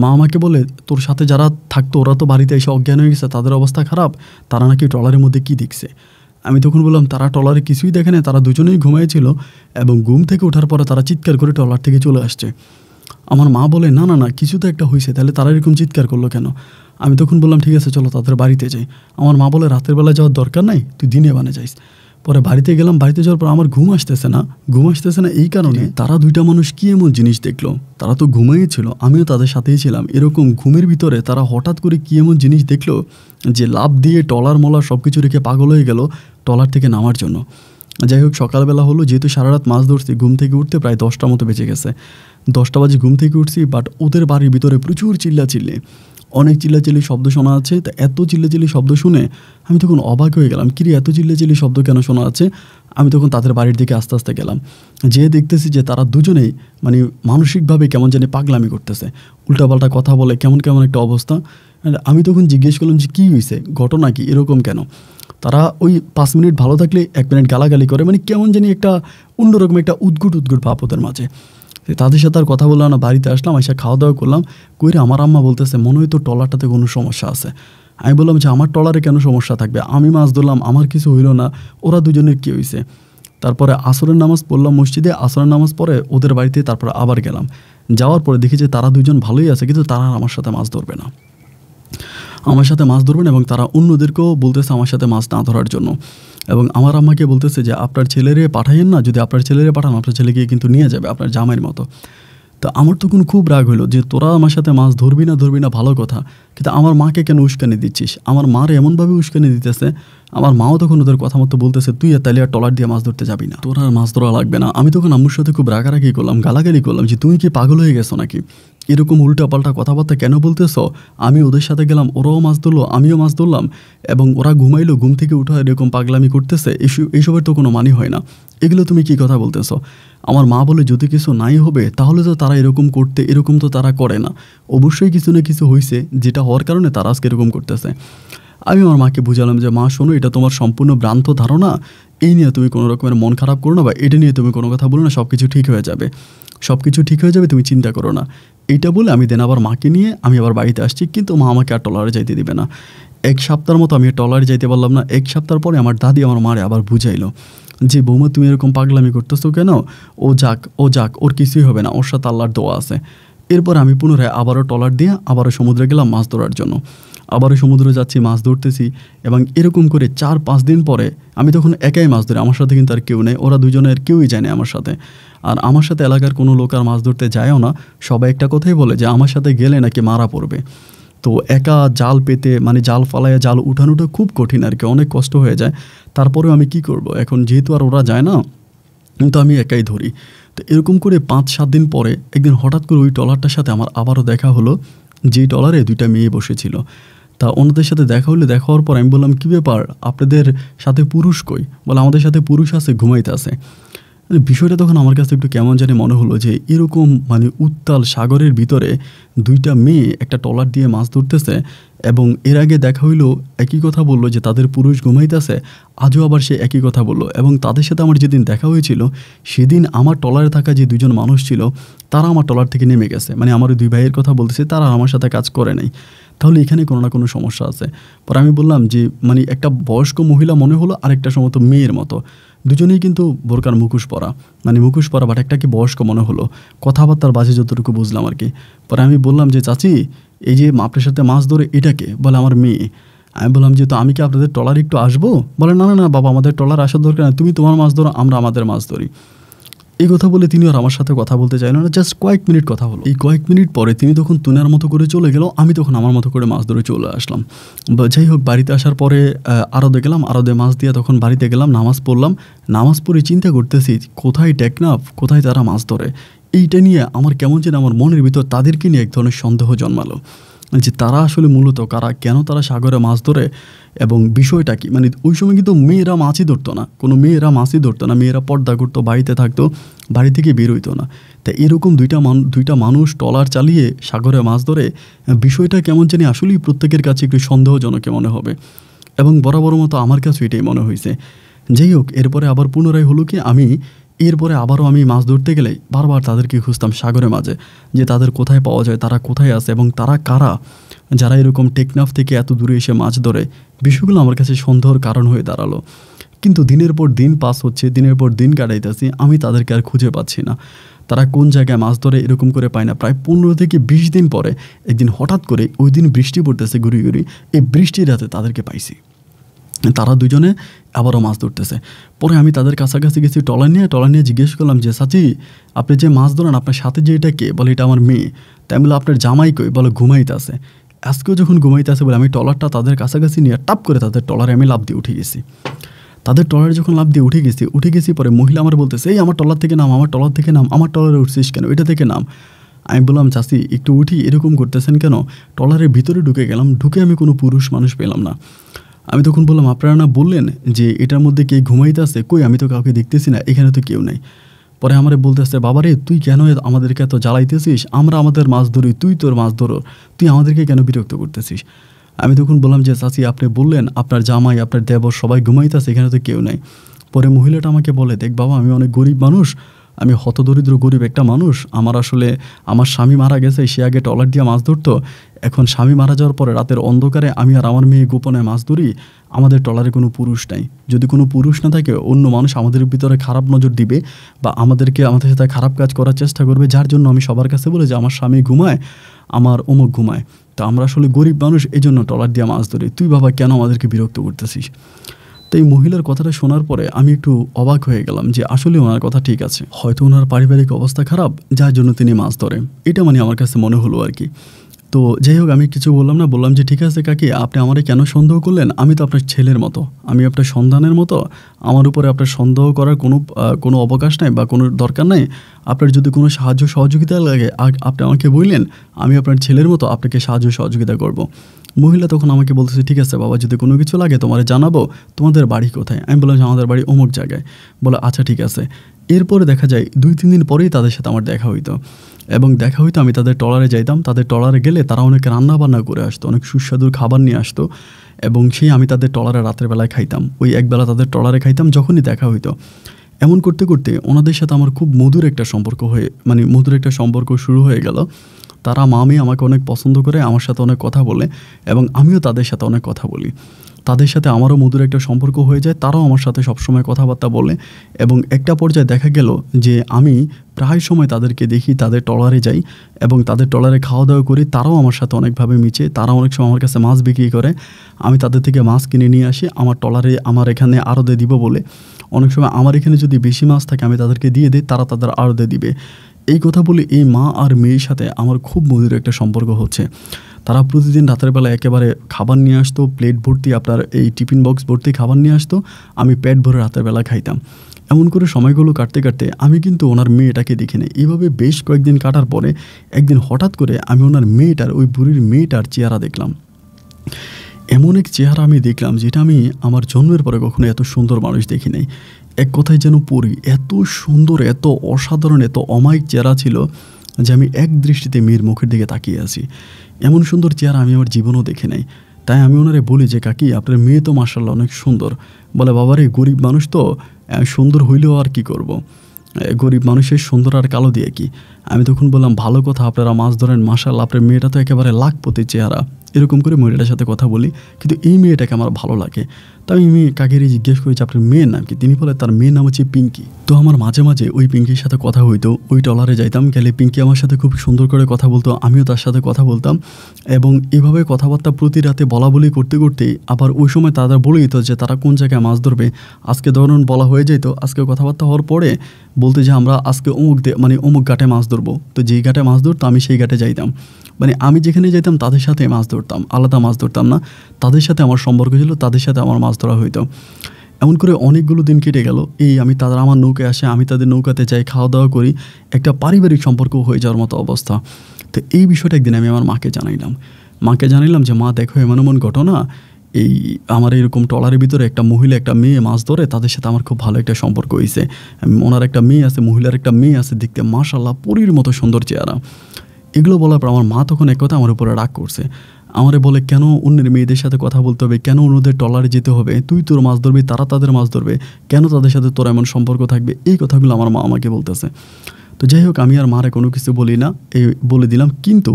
মা আমাকে বলে তোর সাথে যারা থাকতো ওরা তো বাড়িতে এসে অজ্ঞান হয়ে গেছে, তাদের অবস্থা খারাপ, তারা নাকি ট্রলারের মধ্যে কী দেখছে। আমি তখন বললাম তারা ট্রলারে কিছুই দেখে না, তারা দুজনেই ঘুমিয়েছিল এবং ঘুম থেকে ওঠার পরে তারা চিৎকার করে ট্রলার থেকে চলে আসছে। আমার মা বলে না কিছু তো একটা হয়েছে, তাহলে তারা এরকম চিৎকার করলো কেন? আমি তখন বললাম ঠিক আছে চলো তাদের বাড়িতে যাই। আমার মা বলে রাতের বেলা যাওয়ার দরকার নাই, তুই দিনে বানে যাইস। পরে বাড়িতে গেলাম, বাড়িতে যাওয়ার পর আমার ঘুম আসতেছে না এই কারণে তারা 2টা মানুষ কী এমন জিনিস দেখলো, তারা তো ঘুমিয়েই ছিল, আমিও তাদের সাথেই ছিলাম। এরকম ঘুমের ভিতরে তারা হঠাৎ করে কী এমন জিনিস দেখলো যে লাভ দিয়ে ট্রলার মলার সব কিছু রেখে পাগল হয়ে গেল ট্রলার থেকে নামার জন্য। যাই হোক, সকালবেলা হলো, যেহেতু সারা রাত মাছ ধরছি, ঘুম থেকে উঠতে প্রায় 10টা মতো বেজে গেছে। 10টা বাজে ঘুম থেকে উঠছি, বাট ওদের বাড়ির ভিতরে প্রচুর অনেক চিল্লাচিল্লি শব্দ শোনা যাচ্ছে। তা এত চিল্লাচিল্লি শব্দ শুনে আমি তখন অবাক হয়ে গেলাম, কিরে এত চিল্লাচিল্লি শব্দ কেন শোনা যাচ্ছে? আমি তখন তাদের বাড়ির দিকে আস্তে আস্তে গেলাম, যেয়ে দেখতেছি যে তারা দুজনেই মানে মানসিকভাবে কেমন জানি পাগলামি করতেছে, উল্টাপাল্টা কথা বলে, কেমন একটা অবস্থা। আমি তখন জিজ্ঞেস করলাম যে কী হয়েছে, ঘটনা কি, এরকম কেন? তারা ওই 5 মিনিট ভালো থাকলে 1 মিনিট গালাগালি করে, মানে কেমন জানি একটা অন্যরকম একটা উদ্গুট ভাব ওদের মাঝে। তাদের সাথে আর কথা বললাম না, বাড়িতে আসলাম, এসে খাওয়া দাওয়া করলাম। কইরে আমার আম্মা বলতেছে মনে হয় তো ট্রলারটাতে কোনো সমস্যা আছে। আমি বললাম যে আমার ট্রলারে কেন সমস্যা থাকবে, আমি মাছ ধরলাম, আমার কিছু হইল না, ওরা দুজনের কী হয়েছে? তারপরে আসরের নামাজ পড়লাম মসজিদে, আসরের নামাজ পরে ওদের বাড়িতে তারপরে আবার গেলাম। যাওয়ার পরে দেখি যে তারা দুজন ভালোই আছে, কিন্তু তারা আমার সাথে মাছ ধরবে না। আমার সাথে মাছ ধরবেন এবং তারা অন্যদেরকেও বলতেছে আমার সাথে মাছ না ধরার জন্য। এবং আমার আম্মাকে বলতেছে যে আপনার ছেলেরে পাঠাইয়েন না, যদি আপনার ছেলেরে পাঠান আপনার ছেলেকে কিন্তু নিয়ে যাবে আপনার জামাইয়ের মতো। তো আমার তখন খুব রাগ হলো যে তোরা আমার সাথে মাছ ধরবি না ভালো কথা, কিন্তু আমার মাকে কেন উস্কানি দিচ্ছিস? আমার মার এমনভাবে উস্কানি দিতেছে, আমার মাও তখন ওদের কথা মতো বলতেছে তুই তাহলে আর ট্রলার দিয়ে মাছ ধরতে যাবি না, তোর আর মাছ ধরা লাগবে না। আমি তখন আম্মুর সাথে খুব রাগারাগি করলাম, গালাগালি করলাম যে তুমি কি পাগল হয়ে গেছো নাকি, এরকম উল্টাপাল্টা কথাবার্তা কেন বলতেছো? আমি ওদের সাথে গেলাম, ওরাও মাছ ধরলো, আমিও মাছ ধরলাম, এবং ওরা ঘুমাইলো, ঘুম থেকে উঠে এরকম পাগলামি করতেছে, এইসবের তো কোনো মানে হয় না, এগুলো তুমি কি কথা বলতেছো? আমার মা বলে যদি কিছু নাই হবে তাহলে তো তারা এরকম তো তারা করে না, অবশ্যই কিছু না কিছু হয়েছে যেটা হওয়ার কারণে তারা আজকে এরকম করতেছে। আমি আমার মাকে বুঝালাম যে মা শোনো, এটা তোমার সম্পূর্ণ ভ্রান্ত ধারণা, এই নিয়ে তুমি কোনো রকমের মন খারাপ করো না, বা এটা নিয়ে তুমি কোনো কথা বলো না, সব কিছু ঠিক হয়ে যাবে, সব কিছু ঠিক হয়ে যাবে, তুমি চিন্তা করো না। এইটা বলে আমি দেন আবার মাকে নিয়ে আমি আবার বাড়িতে আসছি, কিন্তু মা আমাকে আর ট্রলারে যাইতে দিবে না। 1 সপ্তাহের মতো আমি ট্রলারে যাইতে পারলাম না। 1 সপ্তাহ পরে আমার দাদি আমার মারে আবার বুঝাইলো যে বৌমা তুমি এরকম পাগলামি করতেছো কেন, ও যাক, ওর কিছুই হবে না, ওর সাথে আল্লাহর দোয়া আছে। এরপর আমি পুনরায় আবারও ট্রলার দিয়ে আবারও সমুদ্রে গেলাম মাছ ধরার জন্য, আবারও সমুদ্রে যাচ্ছি, মাছ ধরতেছি, এবং এরকম করে 4-5 দিন পরে আমি তখন একাই মাছ ধরি, আমার সাথে কিন্তু আর কেউ নেই, ওরা দুজনের কেউই যায় না আমার সাথে। আর আমার সাথে এলাকার কোনো লোক আর মাছ ধরতে যায়ও না, সবাই একটা কথাই বলে যে আমার সাথে গেলে নাকি মারা পড়বে। তো একা জাল পেতে মানে জাল ফালাইয়া জাল উঠানোটা খুব কঠিন আর কি, অনেক কষ্ট হয়ে যায়। তারপরেও আমি কি করব, এখন যেহেতু আর ওরা যায় না, কিন্তু আমি একাই ধরি। তো এরকম করে 5-7 দিন পরে একদিন হঠাৎ করে ওই ট্রলারটার সাথে আমার আবারও দেখা হলো, যেই ট্রলারে 2টা মেয়ে বসেছিল। তা ওনাদের সাথে দেখা হওয়ার পর আমি বললাম কী ব্যাপার, আপনাদের সাথে পুরুষ কই? বলে আমাদের সাথে পুরুষ আছে, ঘুমাইতে আছে। বিষয়টা তখন আমার কাছে একটু কেমন জানি মনে হলো যে এরকম মানে উত্তাল সাগরের ভিতরে 2টা মেয়ে একটা ট্রলার দিয়ে মাছ ধরতেছে, এবং এর আগে দেখা হইলো একই কথা বললো যে তাদের পুরুষ ঘুমাইতেছে, আজও আবার সে একই কথা বললো। এবং তাদের সাথে আমার যেদিন দেখা হয়েছিল সেদিন আমার ট্রলারে থাকা যে 2জন মানুষ ছিল তারা আমার ট্রলার থেকে নেমে গেছে, মানে আমার 2 ভাইয়ের কথা বলতেছে, তারা আমার সাথে কাজ করে নাই। তাহলে এখানে কোনো না কোনো সমস্যা আছে। পরে আমি বললাম যে মানে একটা বয়স্ক মহিলা মনে হলো, আরেকটা সম্ভবত মেয়ের মতো, দুজনেই কিন্তু বোরকার মুখোশ পরা, মানে মুখোশ পরা, বাট একটা কি বয়স্ক মনে হলো, কথাবার্তার বাজে যতটুকু বুঝলাম আর কি। পরে আমি বললাম যে চাচি, এই যে আপনার সাথে মাছ ধরে এটাকে? বলে আমার মেয়ে। আমি বললাম যে তো আমি কি আপনাদের ট্রলারে একটু আসবো? বলে না বাবা, আমাদের ট্রলার আসার দরকার না, তুমি তোমার মাছ ধরো, আমরা আমাদের মাছ ধরি। এই কথা বলে তিনি আর আমার সাথে কথা বলতে চাইল না, জাস্ট কয়েক মিনিট কথা হলো। এই কয়েক মিনিট পরে তিনি তখন তুনার মতো করে চলে গেল, আমি তখন আমার মতো করে মাছ ধরে চলে আসলাম। যাই হোক, বাড়িতে আসার পরে আরদে গেলাম, আরদে মাছ দিয়ে তখন বাড়িতে গেলাম, নামাজ পড়লাম। নামাজ পড়ে চিন্তা করতেছি কোথায় টেকনাফ, কোথায় তারা মাছ ধরে। এইটা নিয়ে আমার কেমন যেন আমার মনের ভিতর তাদেরকে নিয়ে এক ধরনের সন্দেহ জন্মালো যে তারা আসলে মূলত কারা, কেন তারা সাগরে মাছ ধরে, এবং বিষয়টা কি। মানে ওই সময় কিন্তু মেয়েরা মাছই ধরতো না, কোনো মেয়েরা মাছই ধরতো না, মেয়েরা পর্দা করতো, বাড়িতে থাকতো, বাড়ি থেকে বের হইতো না। তা এরকম দুইটা মানুষ ট্রলার চালিয়ে সাগরে মাছ ধরে, বিষয়টা কেমন জানি আসলেই প্রত্যেকের কাছে একটু সন্দেহজনক মনে হবে, এবং বরাবর মতো আমার কাছে এটাই মনে হয়েছে। যাই হোক, এরপরে আবার পুনরায় হলো কি, এরপরে আবারও আমি মাছ ধরতে গেলে বারবার তাদেরকে খুঁজতাম সাগরের মাঝে, যে তাদের কোথায় পাওয়া যায়, তারা কোথায় আছে, এবং তারা কারা যারা এরকম টেকনাফ থেকে এত দূরে এসে মাছ ধরে। বিষয়গুলো আমার কাছে সন্দেহের কারণ হয়ে দাঁড়ালো। কিন্তু দিনের পর দিন পাস হচ্ছে, দিনের পর দিন কাটাইতেছি, আমি তাদেরকে আর খুঁজে পাচ্ছি না। তারা কোন জায়গায় মাছ ধরে এরকম করে পায় না। প্রায় 15 থেকে 20 দিন পরে একদিন হঠাৎ করে, ওই দিন বৃষ্টি পড়তেছে গুড়ি, এই বৃষ্টির রাতে তাদেরকে পাইছি। তারা দুজনে আবারও মাছ ধরতেছে। পরে আমি তাদের কাছাকাছি গেছি ট্রলার নিয়ে জিজ্ঞেস করলাম যে চাচি, আপনি যে মাছ ধরেন আপনার সাথে যে এটা কে? বলে এটা আমার মেয়ে। তাই বলে আপনার জামাই কই? বলে ঘুমাইতে আছে। আজকেও যখন ঘুমাইতে আছে বলে আমি ট্রলারটা তাদের কাছাকাছি নিয়ে টাপ করে তাদের ট্রলারে আমি লাফ দিয়ে উঠে গেছি। তাদের ট্রলারে যখন লাফ দিয়ে উঠে গেছি পরে মহিলা আমার বলতেছে, এই আমার ট্রলার থেকে নাম, আমার ট্রলারে উঠছিস কেন, এটা থেকে নাম। আমি বললাম চাচি একটু উঠি, এরকম করতেছেন কেন? ট্রলারের ভিতরে ঢুকে গেলাম, ঢুকে আমি কোনো পুরুষ মানুষ পেলাম না। আমি তখন বললাম, আপনারা না বললেন যে এটার মধ্যে কে ঘুমাইতে আছে? কই, আমি তো কাউকে দেখতেছি না, এখানে তো কেউ নেই। পরে আমারে বলতেছে, বাবারে তুই কেন আমাদেরকে এত জ্বালাইতেছিস? আমরা আমাদের মাছ ধরি, তুই তোর মাছ ধরো, তুই আমাদেরকে কেন বিরক্ত করতেছিস? আমি তখন বললাম যে চাচি আপনি বললেন আপনার জামাই, আপনার দেবর সবাই ঘুমাইতেছে, এখানে তো কেউ নেই। পরে মহিলাটা আমাকে বলে, দেখ বাবা, আমি অনেক গরিব মানুষ, আমি হতদরিদ্র গরিব একটা মানুষ। আমার স্বামী মারা গেছে, সে আগে ট্রলার দিয়ে মাছ ধরতো। এখন স্বামী মারা যাওয়ার পরে রাতের অন্ধকারে আমি আর আমার মেয়ে গোপনে মাছ ধরি। আমাদের ট্রলারে কোনো পুরুষ নাই। যদি কোনো পুরুষ না থাকে, অন্য মানুষ আমাদের ভিতরে খারাপ নজর দিবে বা আমাদের সাথে খারাপ কাজ করার চেষ্টা করবে, যার জন্য আমি সবার কাছে বলি যে আমার স্বামী ঘুমায়, আমার অমুক ঘুমায়। তো আমরা আসলে গরিব মানুষ, এই জন্য ট্রলার দিয়ে মাছ ধরি, তুই বাবা কেন আমাদেরকে বিরক্ত করতেছিস। তো এই মহিলার কথাটা শোনার পরে আমি একটু অবাক হয়ে গেলাম যে আসলে ওনার কথা ঠিক আছে, হয়তো ওনার পারিবারিক অবস্থা খারাপ যার জন্য তিনি মাছ ধরে, এটা মানে আমার কাছে মনে হলো আর কি। তো যাই হোক, আমি কিছু বললাম না, বললাম যে ঠিক আছে কাকি, আপনি আমারে কেন সন্দেহ করলেন, আমি তো আপনার ছেলের মতো, আমি আপনার সন্তানের মতো, আমার উপরে আপনার সন্দেহ করার কোনো অবকাশ নাই বা কোনো দরকার নাই। আপনার যদি কোনো সাহায্য সহযোগিতা লাগে আপনি আমাকে বললেন, আমি আপনার ছেলের মতো আপনাকে সাহায্য সহযোগিতা করব। মহিলা তখন আমাকে বলতেছে ঠিক আছে বাবা, যদি কোনো কিছু লাগে তোমারে জানাবো, তোমাদের বাড়ি কোথায়। আমি বললাম যে আমাদের বাড়ি অমুক জায়গায়। বলে আচ্ছা ঠিক আছে। এরপরে দেখা যায় 2-3 দিন পরেই তাদের সাথে আমার দেখা হইতো, এবং দেখা হইতো আমি তাদের ট্রলারে যাইতাম। তাদের ট্রলারে গেলে তারা অনেক রান্না বান্না করে আসতো, অনেক সুস্বাদু খাবার নিয়ে আসতো, এবং সেই আমি তাদের ট্রলারে রাতের বেলায় খাইতাম, ওই একবেলা তাদের ট্রলারে খাইতাম যখনই দেখা হইতো। এমন করতে করতে ওনাদের সাথে আমার খুব মধুর একটা সম্পর্ক শুরু হয়ে গেল। তারা মামি আমাকে অনেক পছন্দ করে, আমার সাথে অনেক কথা বলে, এবং আমিও তাদের সাথে অনেক কথা বলি। তাদের সাথে আমারও মধুর একটা সম্পর্ক হয়ে যায়, তারাও আমার সাথে সবসময় কথাবার্তা বলে। এবং একটা পর্যায়ে দেখা গেল যে আমি প্রায় সময় তাদেরকে দেখি, তাদের ট্রলারে যাই এবং তাদের ট্রলারে খাওয়া দাওয়া করি। তারাও আমার সাথে অনেকভাবে মিশে, তারা অনেক সময় আমার কাছে মাছ বিক্রি করে, আমি তাদের থেকে মাছ কিনে নিয়ে আসি আমার ট্রলারে, আমার এখানে আড়তে দিব বলে। অনেক সময় আমার এখানে যদি বেশি মাছ থাকে আমি তাদেরকে দিয়ে দিই, তারা তাদের আড়তে দিবে। এই কথা বলে এই মা আর মেয়ের সাথে আমার খুব মধুর একটা সম্পর্ক হচ্ছে। তারা প্রতিদিন রাতের বেলা একেবারে খাবার নিয়ে আসতো, প্লেট ভর্তি, আপনার এই টিফিন বক্স ভর্তি খাবার নিয়ে আসতো, আমি পেট ভরে রাতের বেলা খাইতাম। এমন করে সময়গুলো কাটতে কাটতে আমি কিন্তু ওনার মেয়েটাকে দেখি নাই। এইভাবে বেশ কয়েকদিন কাটার পরে একদিন হঠাৎ করে আমি ওনার মেয়েটার, ওই বুড়ির মেয়েটার চেহারা দেখলাম। এমন এক চেহারা আমি দেখলাম যেটা আমি আমার জন্মের পরে কখনো এত সুন্দর মানুষ দেখি নাই। এক কথায় যেন পড়ি, এত সুন্দর, এত অসাধারণ, এত অমায়িক চেহারা ছিল যে আমি এক দৃষ্টিতে মেয়ের মুখের দিকে তাকিয়ে আছি। এমন সুন্দর চেহারা আমি আমার জীবনেও দেখি নাই। তাই আমি ওনারে বলি যে কাকি, আপনার মেয়ে তো মাশাআল্লাহ অনেক সুন্দর। বলে বাবারে, গরিব মানুষ তো, সুন্দর হইলেও আর কি করব, গরিব মানুষের সুন্দর আর কালো দিয়ে কি। আমি তখন বললাম ভালো কথা, আপনারা মাছ ধরেন, মাশাআল্লাহ আপনার মেয়েটা তো একেবারে লাখপতি চেহারা। এরকম করে মেয়েটার সাথে কথা বলি, কিন্তু এই মেয়েটাকে আমার ভালো লাগে। তো আমি কাকিরে জিজ্ঞেস করি যে আপনার মেয়ের নাম কি। তিনি বলে তার মেয়ের নাম হচ্ছে পিঙ্কি। তো আমার মাঝে মাঝে ওই পিঙ্কির সাথে কথা হইতো, ওই ট্রলারে যাইতাম, গেলে পিঙ্কি আমার সাথে খুব সুন্দর করে কথা বলতো, আমিও তার সাথে কথা বলতাম। এবং এভাবে কথাবার্তা প্রতি রাতে বলা বলি করতে করতেই আবার ওই সময় তারা বলে দিত যে তারা কোন জায়গায় মাছ ধরবে। আজকে ধরুন বলা হয়ে যেত, আজকে কথাবার্তা হওয়ার পরে বলতে যে আমরা আজকে অমুক ঘাটে মাছ ধরবো। তো যেই ঘাটে মাছ ধরতো আমি সেই ঘাটে যাইতাম, মানে আমি যেখানে যাইতাম তাদের সাথে মাছ ধরতাম, আলাদা মাছ ধরতাম না। তাদের সাথে আমার সম্পর্ক ছিল, তাদের সাথে আমার মাছ ধরা হইতো। এমন করে অনেকগুলো দিন কেটে গেল। তারা আমার নৌকায় আসে, আমি তাদের নৌকাতে যাই, খাওয়া দাওয়া করি, একটা পারিবারিক সম্পর্ক হয়ে যাওয়ার মতো অবস্থা। তো এই বিষয়টা একদিন আমি আমার মাকে জানাইলাম যে মা দেখো, এমন ঘটনা, আমার এরকম ট্রলারের ভিতরে একটা মহিলা একটা মেয়ে মাছ ধরে, তাদের সাথে আমার খুব ভালো একটা সম্পর্ক হয়েছে। ওনার একটা মেয়ে আছে, মহিলার একটা মেয়ে আছে, দেখতে মাশাআল্লাহ পরীর মতো সুন্দর চেহারা। এগুলো বলার পর আমার মা তখন এক কথা আমার উপরে রাগ করছে। আমারে বলে, কেন অন্যের মেয়েদের সাথে কথা বলতে হবে, কেন অন্যদের ট্রলারে যেতে হবে, তুই তোর মাছ ধরবি, তারা তাদের মাছ ধরবে, কেন তাদের সাথে তোর এমন সম্পর্ক থাকবে। এই কথাগুলো আমার মা আমাকে বলতেছে। তো যাই হোক, আমি আর মারে কোনো কিছু বলি না, বলে দিলাম। কিন্তু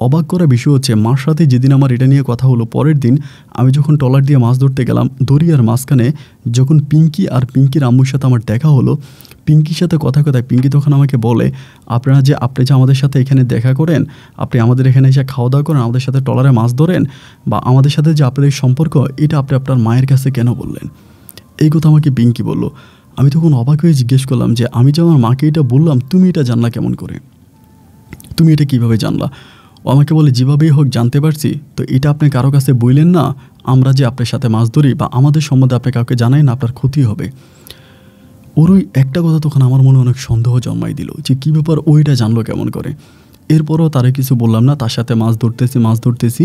অবাক করা বিষয় হচ্ছে, মার সাথে যেদিন আমার এটা নিয়ে কথা হলো, পরের দিন আমি যখন ট্রলার দিয়ে মাছ ধরতে গেলাম, দরিয়ার মাঝখানে যখন পিঙ্কি আর পিঙ্কির আম্মুর সাথে আমার দেখা হলো, পিঙ্কির সাথে কথায় পিঙ্কি তখন আমাকে বলে, আপনি যে আমাদের সাথে এখানে দেখা করেন, আপনি আমাদের এখানে এসে খাওয়া দাওয়া করেন, আমাদের সাথে ট্রলারে মাছ ধরেন, বা আমাদের সাথে যে আপনাদের সম্পর্ক, এটা আপনি আপনার মায়ের কাছে কেন বললেন। এই কথা আমাকে পিঙ্কি বলল। আমি তখন অবাক হয়ে জিজ্ঞেস করলাম যে আমি যে আমার মাকে এটা বললাম, তুমি এটা জানলা কেমন করে, তুমি এটা কিভাবে জানলা। ও আমাকে বলে, যেভাবেই হোক জানতে পারছি, তো এটা আপনি কারো কাছে বললেন না, আমরা যে আপনার সাথে মাছ ধরি বা আমাদের সম্বন্ধে আপনি কাউকে জানাই না, আপনার ক্ষতি হবে। ওর ওই একটা কথা তখন আমার মনে অনেক সন্দেহ জন্মাই দিল যে কী ব্যাপার, ওইটা জানলো কেমন করে। এরপরও তারে কিছু বললাম না, তার সাথে মাছ ধরতেছি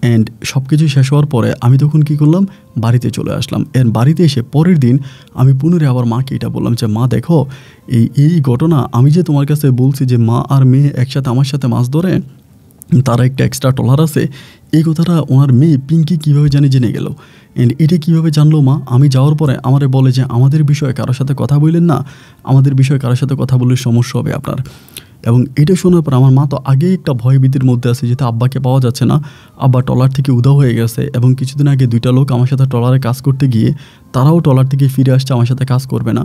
অ্যান্ড সব কিছু শেষ হওয়ার পরে আমি তখন কী করলাম, বাড়িতে চলে আসলাম। বাড়িতে এসে পরের দিন আমি পুনরায় আবার মাকে এটা বললাম যে মা দেখো, এই ঘটনা, আমি যে তোমার কাছে বলছি যে মা আর মেয়ে একসাথে আমার সাথে মাছ ধরে, তারা একটা এক্সট্রা ট্রলার আছে, এই কথাটা ওনার মেয়ে পিঙ্কি কীভাবে জেনে গেল, অ্যান্ড এটা কীভাবে জানলো মা। আমি যাওয়ার পরে আমারে বলে যে আমাদের বিষয়ে কারোর সাথে কথা বললেন না, আমাদের বিষয়ে কারোর সাথে কথা বললে সমস্যা হবে আপনার। এবং এটা শোনার পর আমার মা তো আগেই একটা ভয়ভীতির মধ্যে আছে, যেহেতু আব্বাকে পাওয়া যাচ্ছে না, আব্বা ট্রলার থেকে উধাও হয়ে গেছে। এবং কিছুদিন আগে 2টা লোক আমার সাথে ট্রলারে কাজ করতে গিয়ে তারাও ট্রলার থেকে ফিরে আসছে, আমার সাথে কাজ করবে না।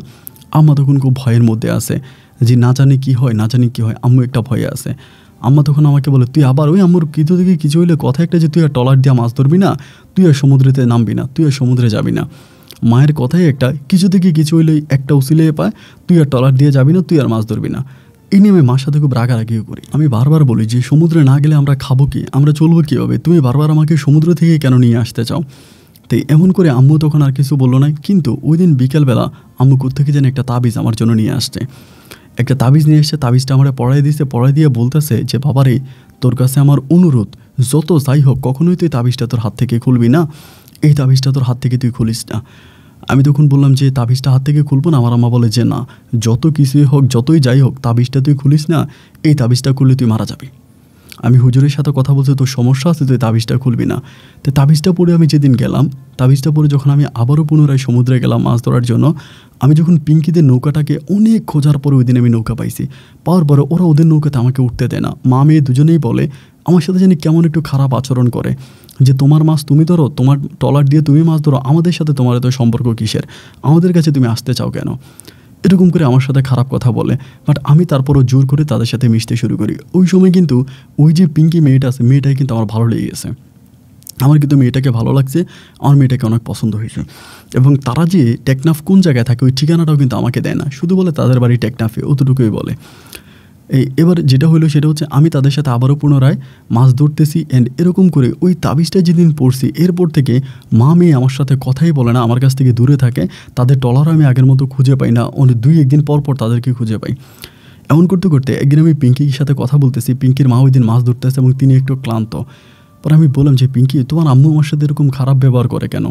আম্মা তখন খুব ভয়ের মধ্যে আছে যে না জানি কি হয়, আম্মু একটা ভয়ে আছে। আম্মা তখন আমাকে বলে, তুই আবার ওই আম্মুর কিছু থেকে কিছু হইলে কথা একটা যে তুই আর ট্রলার দিয়ে মাছ ধরবি না, তুই আর সমুদ্রেতে নামবি না, তুই আর সমুদ্রে যাবি না। মায়ের কথাই একটা, কিছু থেকে কিছু হইলে একটা উসিলে পায়, তুই আর ট্রলার দিয়ে যাবি না, তুই আর মাছ ধরবি না। এই নিয়ে আমি মার সাথে খুব রাগারাগিও করি। আমি বারবার বলি যে সমুদ্রে না গেলে আমরা খাবো কি, আমরা চলবো কীভাবে, তুমি বারবার আমাকে সমুদ্র থেকে কেন নিয়ে আসতে চাও। তাই এমন করে আম্মু তখন আর কিছু বললো না। কিন্তু ওই দিন বিকেলবেলা আম্মু কোত্থেকে যেন একটা তাবিজ আমার জন্য নিয়ে আসছে। একটা তাবিজ নিয়ে এসছে, তাবিজটা আমরা পড়াই দিয়েছে, পড়াই দিয়ে বলতেছে যে বাবারে, তোর কাছে আমার অনুরোধ, যত যাই হোক কখনোই তুই তাবিজটা তোর হাত থেকে খুলবি না, এই তাবিজটা তোর হাত থেকে তুই খুলিস না। আমি তখন বললাম যে তাবিজটা হাত থেকে খুলবো না। আমার আম্মা বলে যে না, যত কিছুই হোক যতই যাই হোক তাবিজটা তুই খুলিস না, এই তাবিজটা খুললে তুই মারা যাবি। আমি হুজুরের সাথে কথা বলছি, তোর সমস্যা আছে, তুই তাবিজটা খুলবি না। তো তাবিজটা পরে আমি যেদিন গেলাম, তাবিজটা পরে যখন আমি আবারও পুনরায় সমুদ্রে গেলাম মাছ ধরার জন্য, আমি যখন পিঙ্কিদের নৌকাটাকে অনেক খোঁজার পরে ওই দিন আমি নৌকা পাইছি। পাওয়ার পরে ওরা ওদের নৌকাতে আমাকে উঠতে দেয় না। মা মেয়ে দুজনেই বলে আমার সাথে জানি কেমন একটু খারাপ আচরণ করে, যে তোমার মাছ তুমি ধরো, তোমার ট্রলার দিয়ে তুমি মাছ ধরো, আমাদের সাথে তোমার এত সম্পর্ক কিসের, আমাদের কাছে তুমি আসতে চাও কেন, এরকম করে আমার সাথে খারাপ কথা বলে। বাট আমি তারপরও জোর করে তাদের সাথে মিশতে শুরু করি। ওই সময় কিন্তু ওই যে পিঙ্কি মেয়েটা আছে, মেয়েটাই কিন্তু আমার ভালো লেগে গেছে। আমার কিন্তু মেয়েটাকে ভালো লাগছে, আমার মেয়েটাকে অনেক পছন্দ হয়েছে। এবং তারা যে টেকনাফ কোন জায়গায় থাকে ওই ঠিকানাটাও কিন্তু আমাকে দেয় না, শুধু বলে তাদের বাড়ি টেকনাফে, অতটুকুই বলে। এবার যেটা হলো সেটা হচ্ছে আমি তাদের সাথে আবারও পুনরায় মাছ ধরতেছি। অ্যান্ড এরকম করে ওই তাবিজটা যেদিন পড়ছি এরপর থেকে মা মেয়ে আমার সাথে কথাই বলে না, আমার কাছ থেকে দূরে থাকে। তাদের ট্রলারও আমি আগের মতো খুঁজে পাই না, অনেক 2-1 দিন পর পর তাদেরকে খুঁজে পাই। এমন করতে করতে একদিন আমি পিঙ্কির সাথে কথা বলতেছি, পিঙ্কির মা ওই দিন মাছ ধরতেছে এবং তিনি একটু ক্লান্ত। পরে আমি বললাম যে পিঙ্কি, তোমার আম্মু আমার সাথে এরকম খারাপ ব্যবহার করে কেন,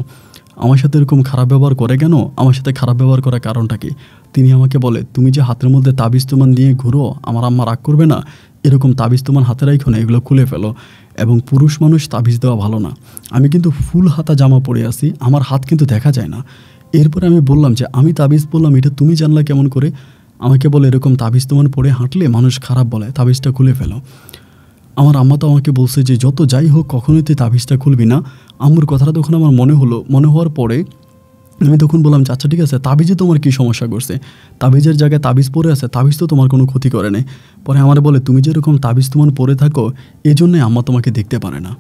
আমার সাথে এরকম খারাপ ব্যবহার করে কেন, আমার সাথে খারাপ ব্যবহার করার কারণটা কি? তিনি আমাকে বলে, তুমি যে হাতের মধ্যে তাবিজ তোমার নিয়ে ঘুরো, আমার আম্মা রাগ করবে না, এরকম তাবিজ তোমার হাতে রাখো না, এগুলো খুলে ফেলো। এবং পুরুষ মানুষ তাবিজ দেওয়া ভালো না। আমি কিন্তু ফুল হাতা জামা পরে আছি, আমার হাত কিন্তু দেখা যায় না। এরপরে আমি বললাম যে আমি তাবিজ বললাম, এটা তুমি জানলা কেমন করে? আমাকে বলে এরকম তাবিজ তোমার পরে হাঁটলে মানুষ খারাপ বলে, তাবিজটা খুলে ফেলো। আমার আম্মা তো আমাকে বলছে যে যত যাই হোক কখনোই তুই তাবিজটা খুলবি না। আম্মুর কথাটা তখন আমার মনে হলো, মনে হওয়ার পরে আমি তখন বললাম যে আচ্ছা ঠিক আছে, তাবিজে তোমার কী সমস্যা করছে, তাবিজের জায়গায় তাবিজ পরে আছে, তাবিজ তো তোমার কোনো ক্ষতি করে নাই। পরে আমার বলে, তুমি যেরকম তাবিজ তোমার পরে থাকো এই জন্যই আম্মা তোমাকে দেখতে পারে না,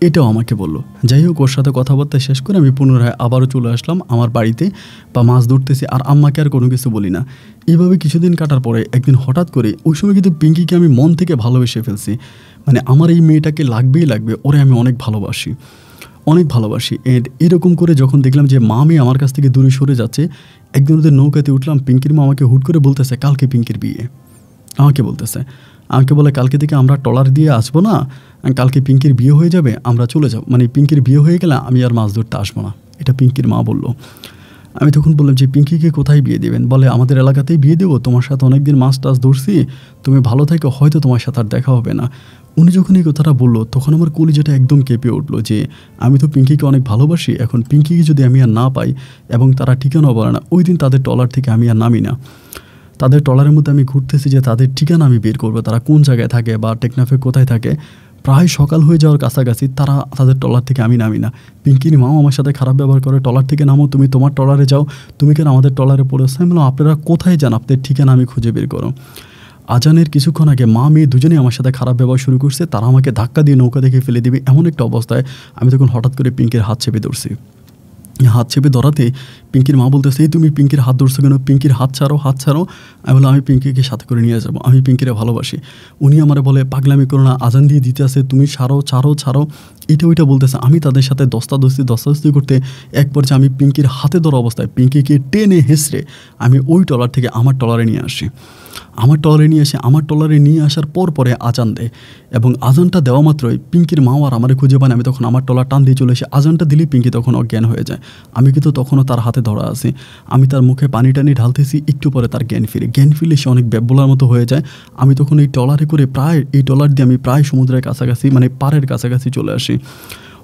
এটাও আমাকে বললো। যাই হোক, ওর সাথে কথাবার্তা শেষ করে আমি পুনরায় আবারও চলে আসলাম আমার বাড়িতে, বা মাছ ধরতেছি, আর আম্মাকে আর কোনো কিছু বলি না। এইভাবে কিছুদিন কাটার পরে একদিন হঠাৎ করে, ওই সময় কিন্তু পিঙ্কিকে আমি মন থেকে ভালোবেসে ফেলছি। মানে আমার এই মেয়েটাকে লাগবেই লাগবে, ওরে আমি অনেক ভালোবাসি, অনেক ভালোবাসি। এন্ড এরকম করে যখন দেখলাম যে মা মেয়ে আমার কাছ থেকে দূরে সরে যাচ্ছে, একদিন ওদের নৌকাতে উঠলাম। পিঙ্কির মা আমাকে হুট করে বলতেছে কালকে পিঙ্কির বিয়ে, আমাকে বলে কালকে থেকে আমরা ট্রলার দিয়ে আসবো না, কালকে পিঙ্কির বিয়ে হয়ে যাবে, আমরা চলে যাব, মানে পিঙ্কির বিয়ে হয়ে গেলে আমি আর মাছ ধরতে আসবো না, এটা পিঙ্কির মা বললো। আমি তখন বললাম যে পিঙ্কিকে কোথায় বিয়ে দেবেন? বলে আমাদের এলাকাতেই বিয়ে দেবো, তোমার সাথে অনেকদিন মাছ টাছ ধরছি, তুমি ভালো থাকো, হয়তো তোমার সাথে আর দেখা হবে না। উনি যখন এই কথাটা বললো তখন আমার কলিজাটা একদম কেঁপে উঠলো, যে আমি তো পিঙ্কিকে অনেক ভালোবাসি, এখন পিঙ্কিকে যদি আমি আর না পাই, এবং তারা ঠিকানাও বলে না, ওই দিন তাদের ট্রলার থেকে আমি আর নামি না। তাদের ট্রলারের মধ্যে আমি ঘুরতেছি যে তাদের ঠিকানা আমি বের করবো, তারা কোন জায়গায় থাকে বা টেকনাফে কোথায় থাকে। প্রায় সকাল হয়ে যাওয়ার কাছাকাছি তাদের ট্রলার থেকে আমি নামি না। পিঙ্কির মাও আমার সাথে খারাপ ব্যবহার করে, ট্রলার থেকে নামো, তুমি তোমার ট্রলারে যাও, তুমি কেন আমাদের ট্রলারে পড়েছো? আমি বললাম আপনারা কোথায় যান, আপনাদের ঠিকানা আমি খুঁজে বের করো। আজানের কিছুক্ষণ আগে মা মেয়ে দুজনেই আমার সাথে খারাপ ব্যবহার শুরু করছে, তারা আমাকে ধাক্কা দিয়ে নৌকা দেখে ফেলে দিবে, এমন একটা অবস্থায় আমি তখন হঠাৎ করে পিঙ্কির হাত চেপে ধরছি। হাত চেপে ধরাতে পিঙ্কির মা বলতেছে, এই তুমি পিঙ্কির হাত ধরছো কেন, পিঙ্কির হাত ছাড়ো, হাত ছাড়ো। আমি বললাম আমি পিঙ্কিকে সাথে করে নিয়ে যাবো, আমি পিঙ্কিরে ভালোবাসি। উনি আমার বলে পাগলামি করো না, আজান দিয়ে দিতে আসে, তুমি ছাড়ো ছাড়ো ছাড়ো, এটা ওইটা বলতেছে। আমি তাদের সাথে দস্তাদস্তি করতে এক পর্যায়ে আমি পিঙ্কির হাতে ধরা অবস্থায় পিঙ্কিকে টেনে হেসড়ে আমি ওই ট্রলার থেকে আমার ট্রলারে নিয়ে আসি। আমার ট্রলারে নিয়ে আসার পরে আজান দেয়, এবং আজানটা দেওয়া মাত্রই পিঙ্কির মাও আর আমার খুঁজে পান। আমি তখন আমার ট্রলার টান দিয়ে চলে এসে আজানটা দিলেই পিঙ্কি তখন অজ্ঞান হয়ে যায়। আমি কিন্তু তখনও তার হাতে ধরা আছি, আমি তার মুখে পানি টানি ঢালতেছি, একটু পরে তার জ্ঞান ফিরে সে অনেক ব্যাবলার মতো হয়ে যায়। আমি তখন এই ট্রলারে করে এই ট্রলার দিয়ে আমি প্রায় সমুদ্রের কাছাকাছি, মানে পাড়ের কাছাকাছি চলে আসি।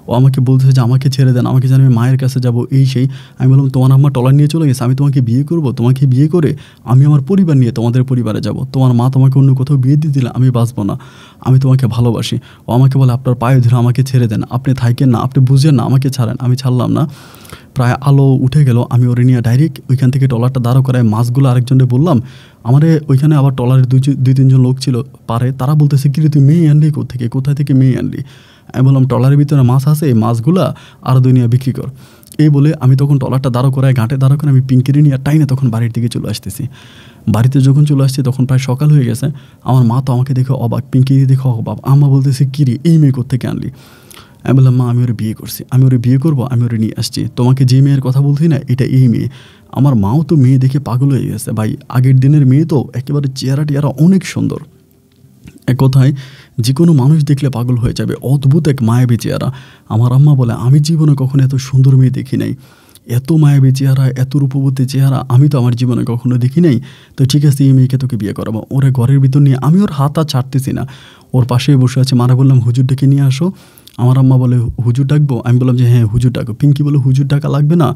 ও আমাকে বলতেছে যে আমাকে ছেড়ে দেন, আমাকে জানি আমি মায়ের কাছে যাব, এই সেই। আমি বললাম তোমার আম্মা ট্রলার নিয়ে চলে গেছে, আমি তোমাকে বিয়ে করব, তোমাকে বিয়ে করে আমি আমার পরিবার নিয়ে তোমাদের পরিবারে যাব, তোমার মা তোমাকে অন্য কোথাও বিয়ে দিয়ে দিলে আমি বাঁচবো না, আমি তোমাকে ভালোবাসি। ও আমাকে বলে আপনার পায়ে ধরে আমাকে ছেড়ে দেন, আপনি থাকেন না, আপনি বুঝেন না, আমাকে ছাড়েন। আমি ছাড়লাম না। প্রায় আলো উঠে গেল, আমি ওরে নিয়ে ডাইরেক্ট ওইখান থেকে ট্রলারটা দাঁড়ো করায় মাছগুলো আরেকজনকে বললাম, আমারে ওইখানে আবার ট্রলারের দুই তিনজন লোক ছিল পারে, তারা বলতেছে কি রে তুই মেয়ে আনলি কোথায় থেকে মেয়ে আনলি? আমি বললাম ট্রলারের ভিতরে মাছ আছে, এই মাছগুলা আরও দুনিয়া বিক্রি কর। এই বলে আমি তখন ট্রলারটা দাঁড়ো করায় ঘাটে দাঁড়ো করে আমি পিঙ্কিরে নিয়ে টাইনে তখন বাড়ির দিকে চলে আসতেছি। বাড়িতে যখন চলে আসছি তখন প্রায় সকাল হয়ে গেছে। আমার মা তো আমাকে দেখে অবাক, পিঙ্কি দেখে অবাক। আম্মা বলতেছে কি রে এই মেয়ে কোত্থেকে আনলি? আমি বললাম মা আমি ওরে বিয়ে করছি, আমি ওরে বিয়ে করবো, আমি ওরে নিয়ে আসছি। তোমাকে যে মেয়ের কথা বলছি না এটা এই মেয়ে। আমার মাও তো মেয়ে দেখে পাগল হয়ে গেছে ভাই, আগের দিনের মেয়ে তো একেবারে চেহারা টেহারা অনেক সুন্দর। এক কথায় যে কোনো মানুষ দেখলে পাগল হয়ে যাবে, অদ্ভুত এক মায়াবী চেহারা। আমার আম্মা বলে আমি জীবনে কখনো এত সুন্দর মেয়ে দেখি নাই, এত মায়াবী চেহারা, এত রূপবতী চেহারা আমি তো আমার জীবনে কখনো দেখি নাই। তো ঠিক আছে এই মেয়েকে তোকে বিয়ে করাবো। ওরে ঘরের ভিতর নিয়ে আমি ওর হাত আর ছাড়তেছি না, ওর পাশেই বসে আছে। মারা বললাম হুজুর ডেকে নিয়ে আসো। আমার আম্মা বলে হুজুর ডাকবো? আমি বললাম যে হ্যাঁ হুজুর ডাকো। পিঙ্কি বলে হুজুর ডাকা লাগবে না,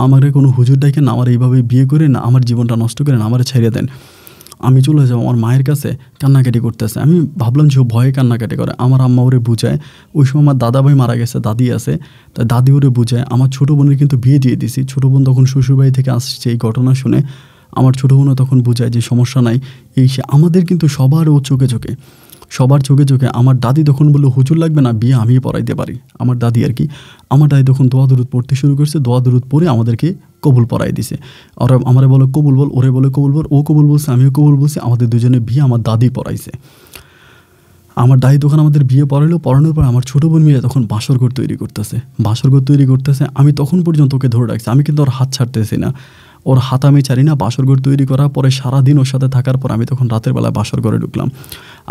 আমার কোনো হুজুর ডাকেন না, আমার এইভাবে বিয়ে করে না আমার জীবনটা নষ্ট করেন, আমার ছেড়ে দেন। আমি চলে যাবো। আমার মায়ের কাছে কান্নাকাটি করতেছে। আমি ভাবলাম যে ও ভয়ে কান্নাকাটি করে। আমার আম্মা ওরে বুঝায়, ওই সময় আমার দাদা ভাই মারা গেছে, দাদি আছে, তাই দাদি ওরে বুঝায়। আমার ছোটো বোনের কিন্তু বিয়ে দিয়ে দিছি। ছোটো বোন তখন শ্বশুরবাড়ি থেকে আসছে এই ঘটনা শুনে। আমার ছোটো বোনও তখন বুঝায় যে সমস্যা নাই এই সে। আমাদের কিন্তু সবার ও চোখে চোখে, সবার চোখে চোখে। আমার দাদি তখন বললো হুজুর লাগবে না, বিয়ে আমি পড়াইতে পারি। আমার দাদি আর কি, আমার দাদি তখন দোয়া দরুদ পড়তে শুরু করছে। দোয়া দরুদ পড়ে আমাদেরকে কবুল পড়াই দিছে। ওরা আমারে বলে কবুল বল, ওরে বলে কবুল বল, ও কবুল বলছে, আমিও কবুল বলছি। আমাদের দুজনে বিয়ে আমার দাদি পড়াইছে। আমার দাদি তখন আমাদের বিয়ে পড়ানোর পর আমার ছোটো বোন মিলে তখন বাসরঘর তৈরি করতেছে। আমি তখন পর্যন্ত ওকে ধরে রাখছি, আমি কিন্তু ওর হাত ছাড়তেছি না। ওর হাত আমি ছাড়ি না। বাসরঘর তৈরি করার পরে সারাদিন ওর সাথে থাকার পর আমি তখন রাতের বেলা বাসর ঘরে ঢুকলাম।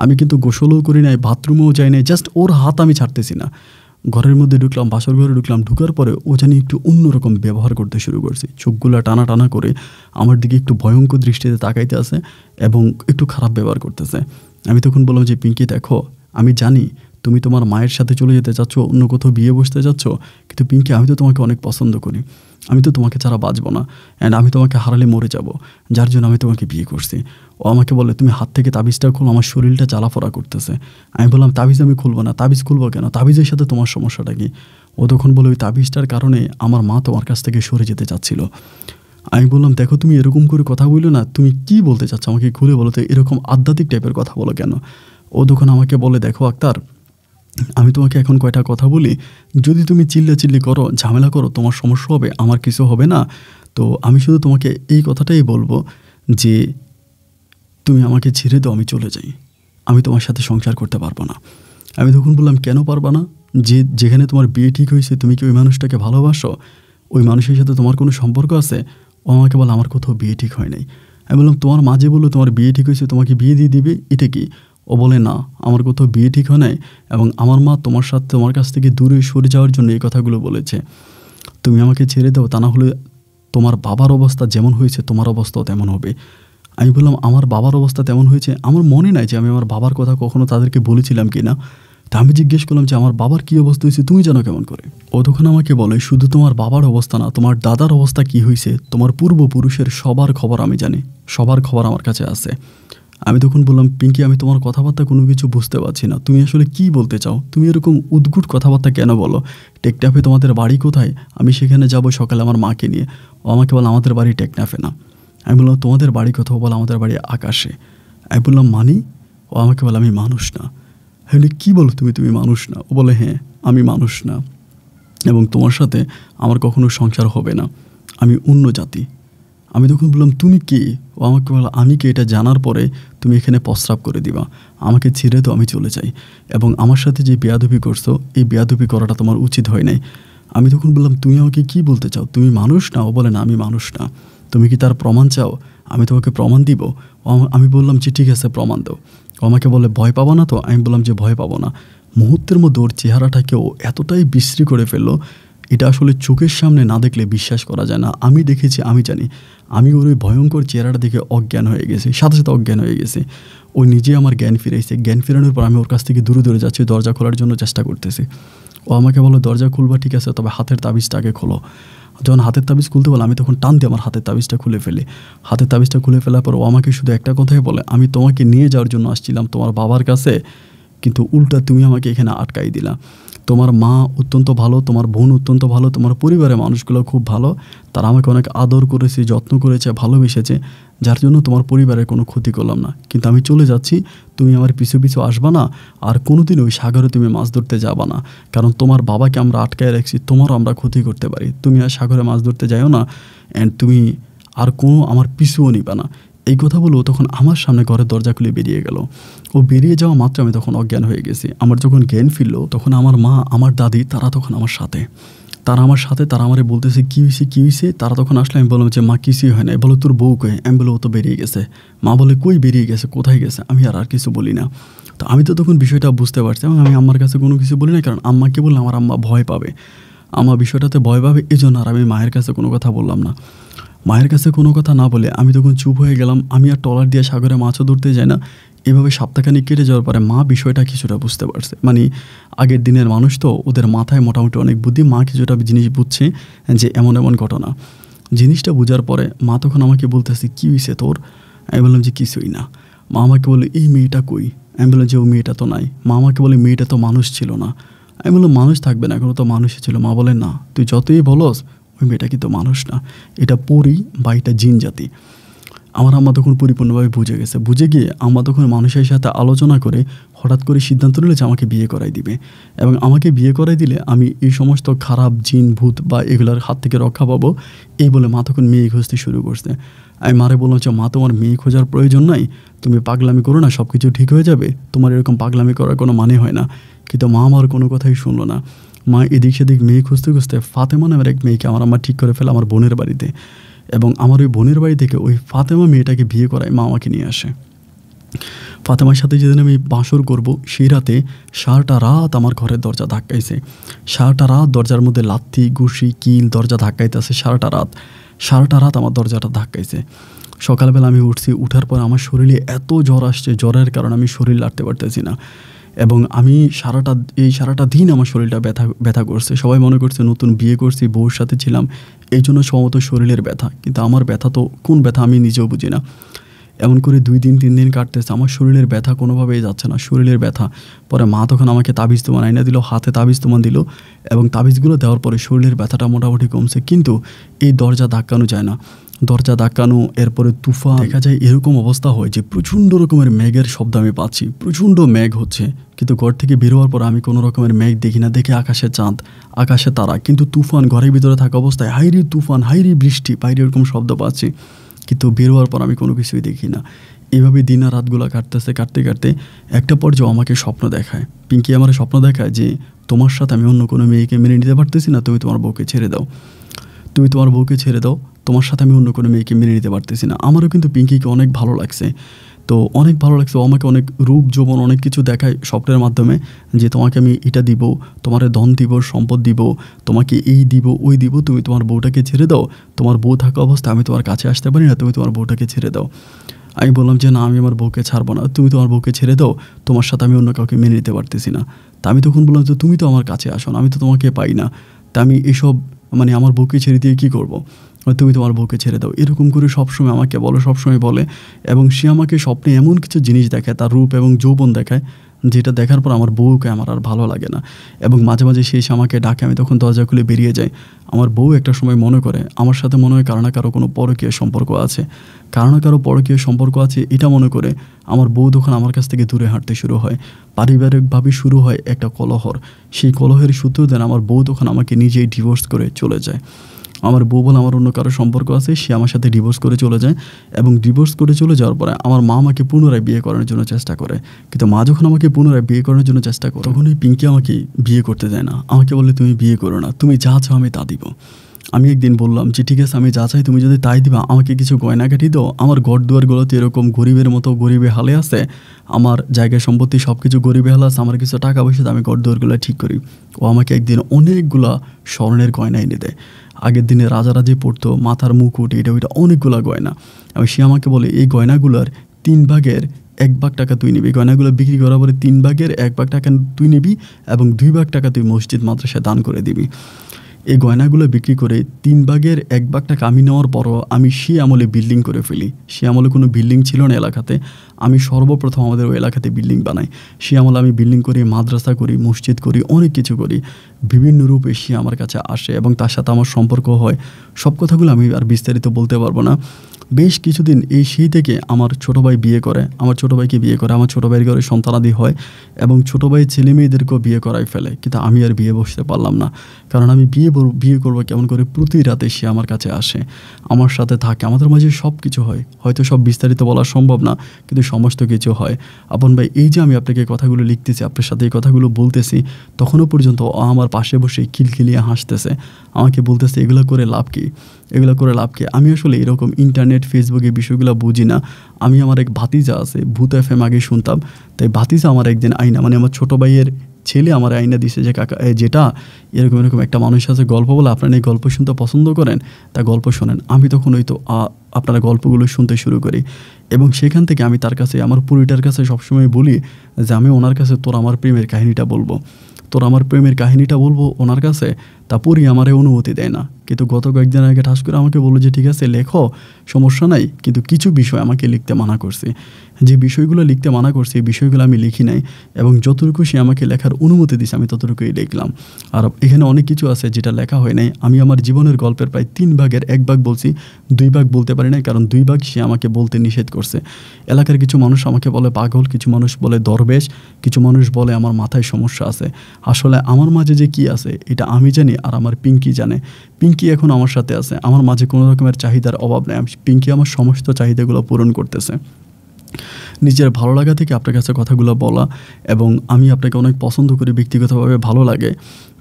আমি কিন্তু গোসলও করি নাই, বাথরুমেও যাই নাই, জাস্ট ওর হাত আমি ছাড়তেছি না। ঘরের মধ্যে ঢুকলাম, বাসর ঘরে ঢুকলাম। ঢুকার পরে ও জানি একটু অন্যরকম ব্যবহার করতে শুরু করছে। চোখগুলা টানা টানা করে আমার দিকে একটু ভয়ঙ্কর দৃষ্টিতে তাকাইতে আছে এবং একটু খারাপ ব্যবহার করতেছে। আমি তখন বললাম যে পিঙ্কি দেখো, আমি জানি তুমি তোমার মায়ের সাথে চলে যেতে চাচ্ছ, অন্য কোথাও বিয়ে বসতে যাচ্ছ, কিন্তু পিঙ্কি আমি তো তোমাকে অনেক পছন্দ করি, আমি তো তোমাকে ছাড়া বাঁচবো না, অ্যান্ড আমি তোমাকে হারালে মরে যাব, যার জন্য আমি তোমাকে বিয়ে করছি। ও আমাকে বলে তুমি হাত থেকে তাবিজটা খুলো, আমার শরীরটা জ্বালাফোড়া করতেছে। আমি বললাম তাবিজ আমি খুলবো না। তাবিজ খুলবো কেন? তাবিজের সাথে তোমার সমস্যাটা কি? ও তখন বলে ওই তাবিজটার কারণে আমার মা তোমার কাছ থেকে সরে যেতে চাচ্ছিল। আমি বললাম দেখো তুমি এরকম করে কথা বললো না, তুমি কি বলতে চাচ্ছ আমাকে খুলে বলো তো, এরকম আধ্যাত্মিক টাইপের কথা বলো কেন? ও তখন আমাকে বলে দেখো আক্তার, আমি তোমাকে এখন কয়টা কথা বলি, যদি তুমি চিল্লাচিল্লি করো, ঝামেলা করো, তোমার সমস্যা হবে, আমার কিছু হবে না। তো আমি শুধু তোমাকে এই কথাটাই বলবো যে তুমি আমাকে ছেড়ে দাও, আমি চলে যাই, আমি তোমার সাথে সংসার করতে পারবো না। আমি তখন বললাম কেন পারবা না? যেখানে তোমার বিয়ে ঠিক হয়েছে তুমি কি ওই মানুষটাকে ভালোবাসো? ওই মানুষের সাথে তোমার কোনো সম্পর্ক আছে? ও আমাকে বলে আমার কোথাও বিয়ে ঠিক হয় নাই। আমি বললাম তোমার মাঝে বললো তোমার বিয়ে ঠিক হয়েছে, তোমাকে বিয়ে দিয়ে দিবে, এটা কি? ও বলে না, আমার কোথাও বিয়ে ঠিক হয় নাই, এবং আমার মা তোমার কাছ থেকে দূরে সরে যাওয়ার জন্য এই কথাগুলো বলেছে। তুমি আমাকে ছেড়ে দাও, তা না হলে তোমার বাবার অবস্থা যেমন হয়েছে তোমার অবস্থাও তেমন হবে। আমি বললাম আমার বাবার অবস্থা তেমন হয়েছে? আমার মনে নাই যে আমি আমার বাবার কথা কখনো তাদেরকে বলেছিলাম কি না। তা আমি জিজ্ঞেস করলাম যে আমার বাবার কী অবস্থা হয়েছে তুমি জানো কেমন করে? ও তখন আমাকে বলে শুধু তোমার বাবার অবস্থা না, তোমার দাদার অবস্থা কী হয়েছে, তোমার পূর্বপুরুষের সবার খবর আমি জানি, সবার খবর আমার কাছে আছে। আমি তখন বললাম পিঙ্কি আমি তোমার কথাবার্তা কোনো কিছু বুঝতে পারছি না, তুমি আসলে কি বলতে চাও? তুমি এরকম উদ্ভট কথাবার্তা কেন বলো? টেকনাফে তোমাদের বাড়ি কোথায়? আমি সেখানে যাব সকালে আমার মাকে নিয়ে। ও আমাকে বলে আমাদের বাড়ি টেকনাফে না। আমি বললাম তোমাদের বাড়ি কোথাও? বলে আমাদের বাড়ি আকাশে। আমি বললাম মানি? ও আমাকে বলে আমি মানুষ না। হ্যাঁ কী বলো তুমি মানুষ না? ও বলে হ্যাঁ আমি মানুষ না, এবং তোমার সাথে আমার কখনো সংসার হবে না, আমি অন্য জাতি। আমি তখন বললাম তুমি কে? ও আমাকে বললো আমি কে এটা জানার পরে তুমি এখানে প্রস্রাব করে দিবা, আমাকে ছেড়ে তো আমি চলে যাই, এবং আমার সাথে যে বেয়াদবি করছো এই বেয়াদবি করাটা তোমার উচিত হয় নাই। আমি তখন বললাম তুমি আমাকে কি বলতে চাও, তুমি মানুষ না? ও বলে না আমি মানুষ না। তুমি কি তার প্রমাণ চাও? আমি তোমাকে প্রমাণ দিব। আমি বললাম যে ঠিক আছে প্রমাণ দাও। ও আমাকে বলে ভয় পাবো না তো? আমি বললাম যে ভয় পাবো না। মুহূর্তের মধ্যে ওর চেহারাটাকেও এতটাই বিশ্রী করে ফেললো, এটা আসলে চোখের সামনে না দেখলে বিশ্বাস করা যায় না। আমি দেখেছি, আমি জানি। আমি ওর ওই ভয়ঙ্কর চেহারাটা দেখে অজ্ঞান হয়ে গেছি, সাথে সাথে অজ্ঞান হয়ে গেছি। ও নিজে আমার জ্ঞান ফিরেছে। জ্ঞান ফেরানোর পর আমি ওর কাছ থেকে দূরে দূরে যাচ্ছি, দরজা খোলার জন্য চেষ্টা করতেছি। ও আমাকে বলো দরজা খুলবা, ঠিক আছে, তবে হাতের তাবিজটা আগে খোলো। যখন হাতের তাবিজ খুলতে বলে আমি তখন টান দিয়ে আমার হাতের তাবিজটা খুলে ফেলি। হাতের তাবিজটা খুলে ফেলার পর ও আমাকে শুধু একটা কথাই বলে, আমি তোমাকে নিয়ে যাওয়ার জন্য আসছিলাম তোমার বাবার কাছে, কিন্তু উল্টা তুমি আমাকে এখানে আটকাই দিলা। তোমার মা অত্যন্ত ভালো, তোমার বোন অত্যন্ত ভালো, তোমার পরিবারের মানুষগুলো খুব ভালো, তারা আমাকে অনেক আদর করেছে, যত্ন করেছে, ভালোবেসেছে, যার জন্য তোমার পরিবারের কোনো ক্ষতি করলাম না, কিন্তু আমি চলে যাচ্ছি, তুমি আমার পিছু পিছু আসবা না, আর কোনোদিন ওই সাগরে তুমি মাছ ধরতে যাবা না, কারণ তোমার বাবাকে আমরা আটকায় রাখছি, তোমারও আমরা ক্ষতি করতে পারি, তুমি আর সাগরে মাছ ধরতে যাও না, অ্যান্ড তুমি আর কোনো আমার পিছুও নিবা না। এই কথা বলেও তখন আমার সামনে ঘরের দরজা খুলে বেরিয়ে গেল। ও বেরিয়ে যাওয়া মাত্র আমি তখন অজ্ঞান হয়ে গেছি। আমার যখন জ্ঞান ফিরলো তখন আমার মা, আমার দাদি, তারা তখন আমার সাথে, তারা আমারে বলতেছে কী হয়েছে। তারা তখন আসলে আমি বললাম যে মা কিছুই হয় না। বলো তোর বউ কই? আমি বলে ও তো বেরিয়ে গেছে। মা বলে কই বেরিয়ে গেছে, কোথায় গেছে? আমি আর কিছু বলি না। তো আমি তো তখন বিষয়টা বুঝতে পারছি এবং আমি আম্মার কাছে কোনো কিছু বলি না, কারণ আম্মাকে বললে আমার আম্মা ভয় পাবে, আমার বিষয়টাতে ভয় পাবে, এই জন্য আর আমি মায়ের কাছে কোনো কথা বললাম না। মায়ের কাছে কোনো কথা না বলে আমি তখন চুপ হয়ে গেলাম। আমি আর ট্রলার দিয়ে সাগরে মাছও ধরতে যাই না। এভাবে সপ্তাহখানিক কেটে যাওয়ার পরে মা বিষয়টা কিছুটা বুঝতে পারছে, মানে আগের দিনের মানুষ তো, ওদের মাথায় মোটামুটি অনেক বুদ্ধি। মা কিছুটা জিনিস বুঝছে যে এমন এমন ঘটনা। জিনিসটা বোঝার পরে মা তখন আমাকে বলতেছে কী হয়েছে তোর? আমি বললাম যে কিছুই না। মা আমাকে বলে এই মেয়েটা কই? আমি বললাম যে ও মেয়েটা তো নাই। মা আমাকে বলে মেয়েটা তো মানুষ ছিল না। আমি বললাম মানুষ থাকবে না, এখন তো মানুষই ছিল। মা বলে না, তুই যতই বলস ওই মেয়েটা কিন্তু মানুষ না, এটা পরী বা এটা জিন জাতি। আমার আম্মা তখন পরিপূর্ণভাবে বুঝে গেছে। বুঝে গিয়ে আম্মা তখন মানুষের সাথে আলোচনা করে হঠাৎ করে সিদ্ধান্ত নিল যে আমাকে বিয়ে করাই দিবে, এবং আমাকে বিয়ে করাই দিলে আমি এই সমস্ত খারাপ জিন ভূত বা এগুলোর হাত থেকে রক্ষা পাবো। এই বলে মা তখন মেয়ে খুঁজতে শুরু করছে। আমি মারে বললাম যে মা, তোমার মেয়ে খোঁজার প্রয়োজন নাই, তুমি পাগলামি করো না, সব কিছু ঠিক হয়ে যাবে, তোমার এরকম পাগলামি করার কোনো মানে হয় না। কিন্তু মা আমার কোনো কথাই শুনলো না। মা এদিক সেদিক মেয়ে খুঁজতে খুঁজতে ফাতেমা নামের এক মেয়েকে আমার আম্মা ঠিক করে ফেলে আমার বোনের বাড়িতে, এবং আমার ওই বোনের বাড়ি থেকে ওই ফাতেমা মেয়েটাকে বিয়ে করায় মা আমাকে নিয়ে আসে। ফাতেমার সাথে যেদিন আমি বাসর করব সেই রাতে সারাটা রাত আমার ঘরের দরজা ধাক্কাইছে। সারাটা রাত দরজার মধ্যে লাথি ঘুষি কিল দরজা ধাক্কাইতেছে। সারাটা রাত আমার দরজাটা ধাক্কাইছে। সকালবেলা আমি উঠছি, উঠার পর আমার শরীরে এত জ্বর আসছে, জ্বরের কারণে আমি শরীর লাড়তে পারতেছি না, এবং আমি সারাটা দিন আমার শরীরটা ব্যথা করছে। সবাই মনে করছে নতুন বিয়ে করছি, বউর সাথে ছিলাম, এই জন্য সম্ভবত শরীরের ব্যথা, কিন্তু আমার ব্যথা তো কোন ব্যথা আমি নিজেও বুঝি না। এমন করে 2 দিন 3 দিন কাটতেছে, আমার শরীরের ব্যথা কোনোভাবেই যাচ্ছে না, শরীরের ব্যথা। পরে মা তখন আমাকে তাবিজ তোমান আইনা দিল, হাতে তাবিজ তোমান দিল, এবং তাবিজগুলো দেওয়ার পরে শরীরের ব্যথাটা মোটামুটি কমছে। কিন্তু এই দরজা ধাক্কানো যায় না, দরজা ধাক্কানো, এরপরে তুফান, দেখা যায় এরকম অবস্থা হয় যে প্রচণ্ড রকমের মেঘের শব্দ আমি পাচ্ছি, প্রচণ্ড মেঘ হচ্ছে, কিন্তু ঘর থেকে বেরোয়ার পর আমি কোনো রকমের মেঘ দেখি না, দেখে আকাশে চাঁদ, আকাশে তারা, কিন্তু তুফান, ঘরের ভিতরে থাকা অবস্থায় হাইরি তুফান, হাইরি বৃষ্টি, বাইরে এরকম শব্দ পাচ্ছি, কিন্তু বেরোয়ার পর আমি কোনো কিছুই দেখি না। এইভাবে দিন আর রাতগুলো কাটতে কাটতে একটা পর্যায়ে আমাকে স্বপ্ন দেখায়, পিঙ্কি আমার স্বপ্ন দেখায় যে তোমার সাথে আমি অন্য কোনো মেয়েকে মেনে নিতে পারতেছি না, তুমি তোমার বউকে ছেড়ে দাও, তোমার সাথে আমি অন্য কোনো মেয়েকে মেনে নিতে পারতেছি না। আমারও কিন্তু পিঙ্কিকে অনেক ভালো লাগছে, তো অনেক ভালো লাগছে, ও আমাকে অনেক রূপ যৌবন অনেক কিছু দেখায় স্বপ্নের মাধ্যমে, যে তোমাকে আমি এটা দিব, তোমার ধন দিব, সম্পদ দিব, তোমাকে এই দিব ওই দিব, তুমি তোমার বউটাকে ছেড়ে দাও, তোমার বউ থাকা অবস্থায় আমি তোমার কাছে আসতে পারি না, তুমি তোমার বউটাকে ছেড়ে দাও। আমি বললাম যে না, আমি আমার বউকে ছাড়বো না, তুমি তোমার বউকে ছেড়ে দাও, তোমার সাথে আমি অন্য কাউকে মেনে নিতে পারতেছি না। তা আমি তখন বললাম যে তুমি তো আমার কাছে আসো না, আমি তো তোমাকে পাই না, তা আমি এসব মানে আমার বউকে ছেড়ে দিয়ে কী করবো, তুমি তোমার বউকে ছেড়ে দাও, এরকম করে সবসময় আমাকে সবসময় বলে। এবং সে আমাকে স্বপ্নে এমন কিছু জিনিস দেখায়, তার রূপ এবং যৌবন দেখায়, যেটা দেখার পর আমার বউকে আমার আর ভালো লাগে না, এবং মাঝে মাঝে সে এসে আমাকে ডাকে, আমি তখন দরজা খুলে বেরিয়ে যাই। আমার বউ একটা সময় মনে করে আমার সাথে মনে হয় কারো না কারো কোনো পরকীয় সম্পর্ক আছে, এটা মনে করে আমার বউ তখন আমার কাছ থেকে দূরে হাঁটতে শুরু হয়। পারিবারিকভাবে শুরু হয় একটা কলহর, সেই কলহের সূত্র দেন আমার বউ তখন আমাকে নিজেই ডিভোর্স করে চলে যায়। আমার বউ বলে আমার অন্য কারো সম্পর্ক আছে, সে আমার সাথে ডিভোর্স করে চলে যায়, এবং ডিভোর্স করে চলে যাওয়ার পরে আমার মা আমাকে পুনরায় বিয়ে করানোর জন্য চেষ্টা করে। কিন্তু মা যখন আমাকে পুনরায় বিয়ে করানোর জন্য চেষ্টা করে, তখন ওই পিঙ্কি আমাকে বিয়ে করতে দেয় না, আমাকে বলে তুমি বিয়ে করো না, তুমি যা চাও আমি তা দিব। আমি একদিন বললাম যে ঠিক আছে, আমি যা চাই তুমি যদি তাই দিবা, আমাকে কিছু গয়নাগাটি দাও, আমার ঘর দুয়ারগুলোতে এরকম গরিবের মতো গরিবে হালে আছে, আমার জায়গা সম্পত্তি সব কিছু গরিবে হালে আছে, আমার কিছু টাকা পয়সা আমি ঘর দুয়ারগুলো ঠিক করি। ও আমাকে একদিন অনেকগুলা স্বর্ণের গয়না এনে দেয়, আগের দিনে রাজারা যে পড়তো মাথার মুকুট, এটা ওইটা অনেকগুলো গয়না, এবং সে আমাকে বলে এই গয়নাগুলোর 3 ভাগের 1 ভাগ টাকা তুই নিবি, গয়নাগুলো বিক্রি করার পরে 3 ভাগের 1 ভাগ টাকা তুই নিবি, এবং 2 ভাগ টাকা তুই মসজিদ মাদ্রাসায় দান করে দিবি। এই গয়নাগুলো বিক্রি করে 3 ভাগের 1 ভাগ টাকা আমি নেওয়ার পরও আমি সে আমলে বিল্ডিং করে ফেলি। সে আমলে কোনো বিল্ডিং ছিল না এলাকাতে, আমি সর্বপ্রথম আমাদের ওই এলাকাতে বিল্ডিং বানাই। সে আমলে আমি বিল্ডিং করি, মাদ্রাসা করি, মসজিদ করি, অনেক কিছু করি। বিভিন্ন রূপে সে আমার কাছে আসে এবং তার সাথে আমার সম্পর্ক হয়। সব কথাগুলো আমি আর বিস্তারিত বলতে পারবো না। বেশ কিছুদিন সেই থেকে আমার ছোটো ভাই বিয়ে করে, আমার ছোটো ভাইকে বিয়ে করে, আমার ছোটো ভাইয়ের ঘরে সন্তানাদি হয় এবং ছোটো ভাইয়ের ছেলে মেয়েদেরকেও বিয়ে করাই ফেলে। কিন্তু আমি আর বিয়ে বসতে পারলাম না, কারণ আমি বিয়ে করবো কেমন করে? প্রতি রাতে সে আমার কাছে আসে, আমার সাথে থাকে, আমাদের মাঝে সব কিছু হয়। হয়তো সব বিস্তারিত বলা সম্ভব না, কিন্তু সমস্ত কিছু হয়। আপন ভাই, এই যে আমি আপনাকে কথাগুলো লিখতেছি, আপনার সাথে এই কথাগুলো বলতেছি, তখনও পর্যন্ত আমার পাশে বসে খিলখিলিয়ে হাসতেছে, আমাকে বলতেছে এগুলো করে লাভ কী, এগুলো করে লাভ কী? আমি আসলে এরকম ইন্টারনেট, ফেসবুকে বিষয়গুলো বুঝি না। আমি আমার এক ভাতিজা আছে, ভূত FM আগে শুনতাম, তাই ভাতিজা আমার একদিন আইনা, মানে আমার ছোটো ভাইয়ের ছেলে আমার আইনা দিছে যে কাকা যেটা এরকম এরকম একটা মানুষ আছে গল্প বলে, আপনারা এই গল্প শুনতে পছন্দ করেন, তা গল্প শোনেন। আমি তখন ওই তো আপনারা গল্পগুলো শুনতে শুরু করি এবং সেখান থেকে আমি তার কাছে, আমার পুরীটার কাছে সবসময় বলি যে আমি ওনার কাছে তোর আমার প্রেমের কাহিনীটা বলবো, তোর আমার প্রেমের কাহিনীটা বলবো ওনার কাছে। তা পুরী আমারে অনুমতি দেয় না, কিন্তু গত কয়েকদিন আগে ঠাস করে আমাকে বললো যে ঠিক আছে লেখো, সমস্যা নাই, কিন্তু কিছু বিষয় আমাকে লিখতে মানা করছে। যে বিষয়গুলো লিখতে মানা করছে এই বিষয়গুলো আমি লিখি নাই এবং যতটুকু সে আমাকে লেখার অনুমতি দিয়েছে আমি ততটুকুই লিখলাম। আর এখানে অনেক কিছু আছে যেটা লেখা হয় নাই। আমি আমার জীবনের গল্পের প্রায় 3 ভাগের 1 ভাগ বলছি, 2 ভাগ বলতে পারি না, কারণ 2 ভাগ সে আমাকে বলতে নিষেধ করছে। এলাকার কিছু মানুষ আমাকে বলে পাগল, কিছু মানুষ বলে দরবেশ, কিছু মানুষ বলে আমার মাথায় সমস্যা আছে। আসলে আমার মাঝে যে কি আছে এটা আমি জানি আর আমার পিঙ্কি জানে। পিঙ্কি এখন আমার সাথে আছে, আমার মাঝে কোনো রকমের চাহিদার অভাব নেই। পিঙ্কি আমার সমস্ত চাহিদাগুলো পূরণ করতেছে। নিজের ভালো লাগা থেকে আপনার কাছে কথাগুলো বলা, এবং আমি আপনাকে অনেক পছন্দ করি, ব্যক্তিগতভাবে ভালো লাগে,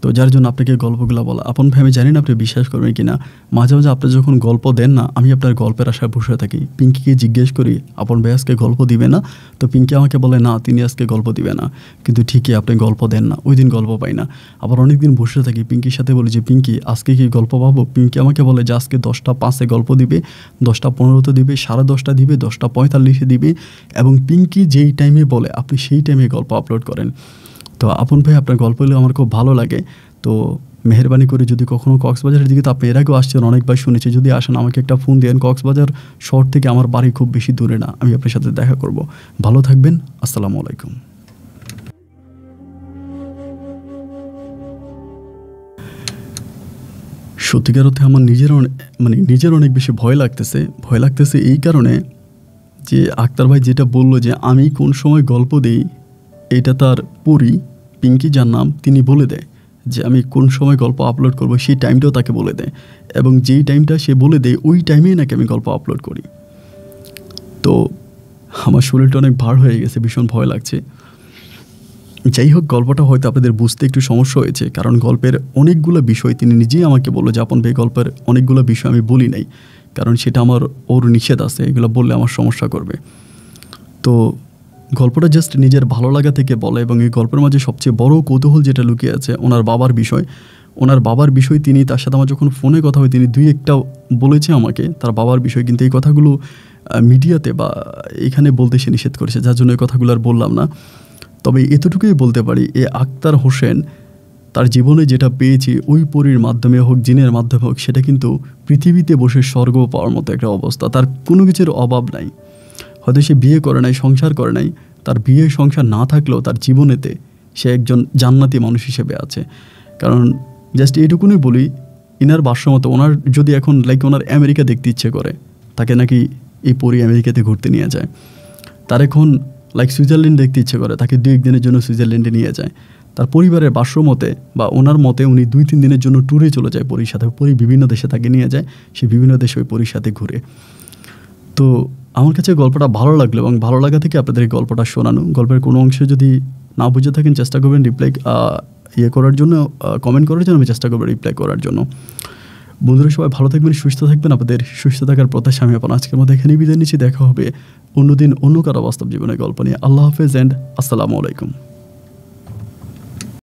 তো যার জন্য আপনাকে গল্পগুলো বলা। আপন ভাই, আমি জানি না আপনি বিশ্বাস করবেন কি না, মাঝে মাঝে আপনি যখন গল্প দেন না, আমি আপনার গল্পের আশায় বসে থাকি। পিঙ্কিকে জিজ্ঞেস করি আপন ভাই আজকে গল্প দিবে না, তো পিঙ্কি আমাকে বলে না তিনি আজকে গল্প দিবে না, কিন্তু ঠিকই আপনি গল্প দেন না, ওই দিন গল্প পাই না। আবার অনেক দিন বসে থাকি, পিঙ্কির সাথে বলি যে পিঙ্কি আজকে কি গল্প পাবো? পিঙ্কি আমাকে বলে যে আজকে 10টা 5-এ গল্প দিবে, 10টা 15-তে দিবে, 10:30 দিবে, 10টা 45-এ দিবে, এবং পিঙ্কি যেই টাইমে বলে আপনি সেই টাইমে গল্প আপলোড করেন। তো আপন ভাই, আপনার গল্পগুলো আমার খুব ভালো লাগে। তো মেহরবানি করে যদি কখনো কক্সবাজারের দিকে, তো আপনি এর আগেও আসছেন, অনেকবার শুনেছি, যদি আসেন আমাকে একটা ফোন দেন। কক্সবাজার শহর থেকে আমার বাড়ি খুব বেশি দূরে না, আমি আপনার সাথে দেখা করব। ভালো থাকবেন, আসসালামু আলাইকুম। সত্যিকার অর্থে আমার নিজের অনেক বেশি ভয় লাগতেছে এই কারণে যে আক্তার ভাই যেটা বললো যে আমি কোন সময় গল্প দিই, এটা তার পরি পিঙ্কি যার নাম, তিনি বলে দেয় যে আমি কোন সময় গল্প আপলোড করব, সেই টাইমটাও তাকে বলে দেয়, এবং যেই টাইমটা সে বলে দেয় ওই টাইমেই নাকি আমি গল্প আপলোড করি। তো আমার শরীরটা অনেক ভার হয়ে গেছে, ভীষণ ভয় লাগছে। যাই হোক, গল্পটা হয়তো আপনাদের বুঝতে একটু সমস্যা হয়েছে, কারণ গল্পের অনেকগুলো বিষয় তিনি নিজেই আমাকে বললো যে আপন ভাই গল্পের অনেকগুলো বিষয় আমি বলি নাই, কারণ সেটা ওর নিষেধ আছে, এগুলো বললে আমার সমস্যা করবে। তো গল্পটা জাস্ট নিজের ভালো লাগা থেকে বলে, এবং এই গল্পের মাঝে সবচেয়ে বড় কৌতূহল যেটা লুকিয়ে আছে ওনার বাবার বিষয়। তিনি তার সাথে আমার যখন ফোনে কথা হয় তিনি 2-1টা বলেছে আমাকে তার বাবার বিষয়, কিন্তু এই কথাগুলো মিডিয়াতে বা এখানে বলতে সে নিষেধ করেছে, যার জন্য এই কথাগুলো আর বললাম না। তবে এতটুকুই বলতে পারি, এ আক্তার হোসেন তার জীবনে যেটা পেয়েছি ওই পরীর মাধ্যমে হোক, জিনের মাধ্যমে হোক, সেটা কিন্তু পৃথিবীতে বসে স্বর্গ পাওয়ার মতো একটা অবস্থা। তার কোনো কিছুর অভাব নাই। হয়তো সে বিয়ে করে নাই, সংসার করে নাই, তার বিয়ে সংসার না থাকলেও তার জীবনেতে সে একজন জান্নাতি মানুষ হিসেবে আছে। কারণ জাস্ট এইটুকুনই বলি, ইনার ভাষ্যমতো ওনার যদি এখন ওনার আমেরিকা দেখতে ইচ্ছে করে, তাকে নাকি এই পরী আমেরিকাতে ঘুরতে নিয়ে যায়। তার এখন সুইজারল্যান্ড দেখতে ইচ্ছে করে, তাকে 2-1 দিনের জন্য সুইজারল্যান্ডে নিয়ে যায়। তার পরিবারের ভাষ্যমতে বা ওনার মতে উনি 2-3 দিনের জন্য ট্যুরে চলে যায় পরীর সাথে। পরী বিভিন্ন দেশে তাকে নিয়ে যায়, সে বিভিন্ন দেশে ওই পরীর সাথে ঘুরে। তো আমার কাছে গল্পটা ভালো লাগলো এবং ভালো লাগা থেকে আপনাদের এই গল্পটা শোনানো। গল্পের কোনো অংশে যদি না বুঝে থাকেন চেষ্টা করবেন রিপ্লাই করার জন্য, কমেন্ট করার জন্য, আমি চেষ্টা করবো রিপ্লাই করার জন্য। বন্ধুরা সবাই ভালো থাকবেন, সুস্থ থাকবেন। আপনাদের সুস্থ থাকার প্রত্যাশা আমি আজকের মধ্যে এখানেই বিদায় নিচ্ছি। দেখা হবে অন্যদিন অন্য কারো বাস্তব জীবনের গল্প নিয়ে। আল্লাহ হাফেজ অ্যান্ড আসসালামু আলাইকুম।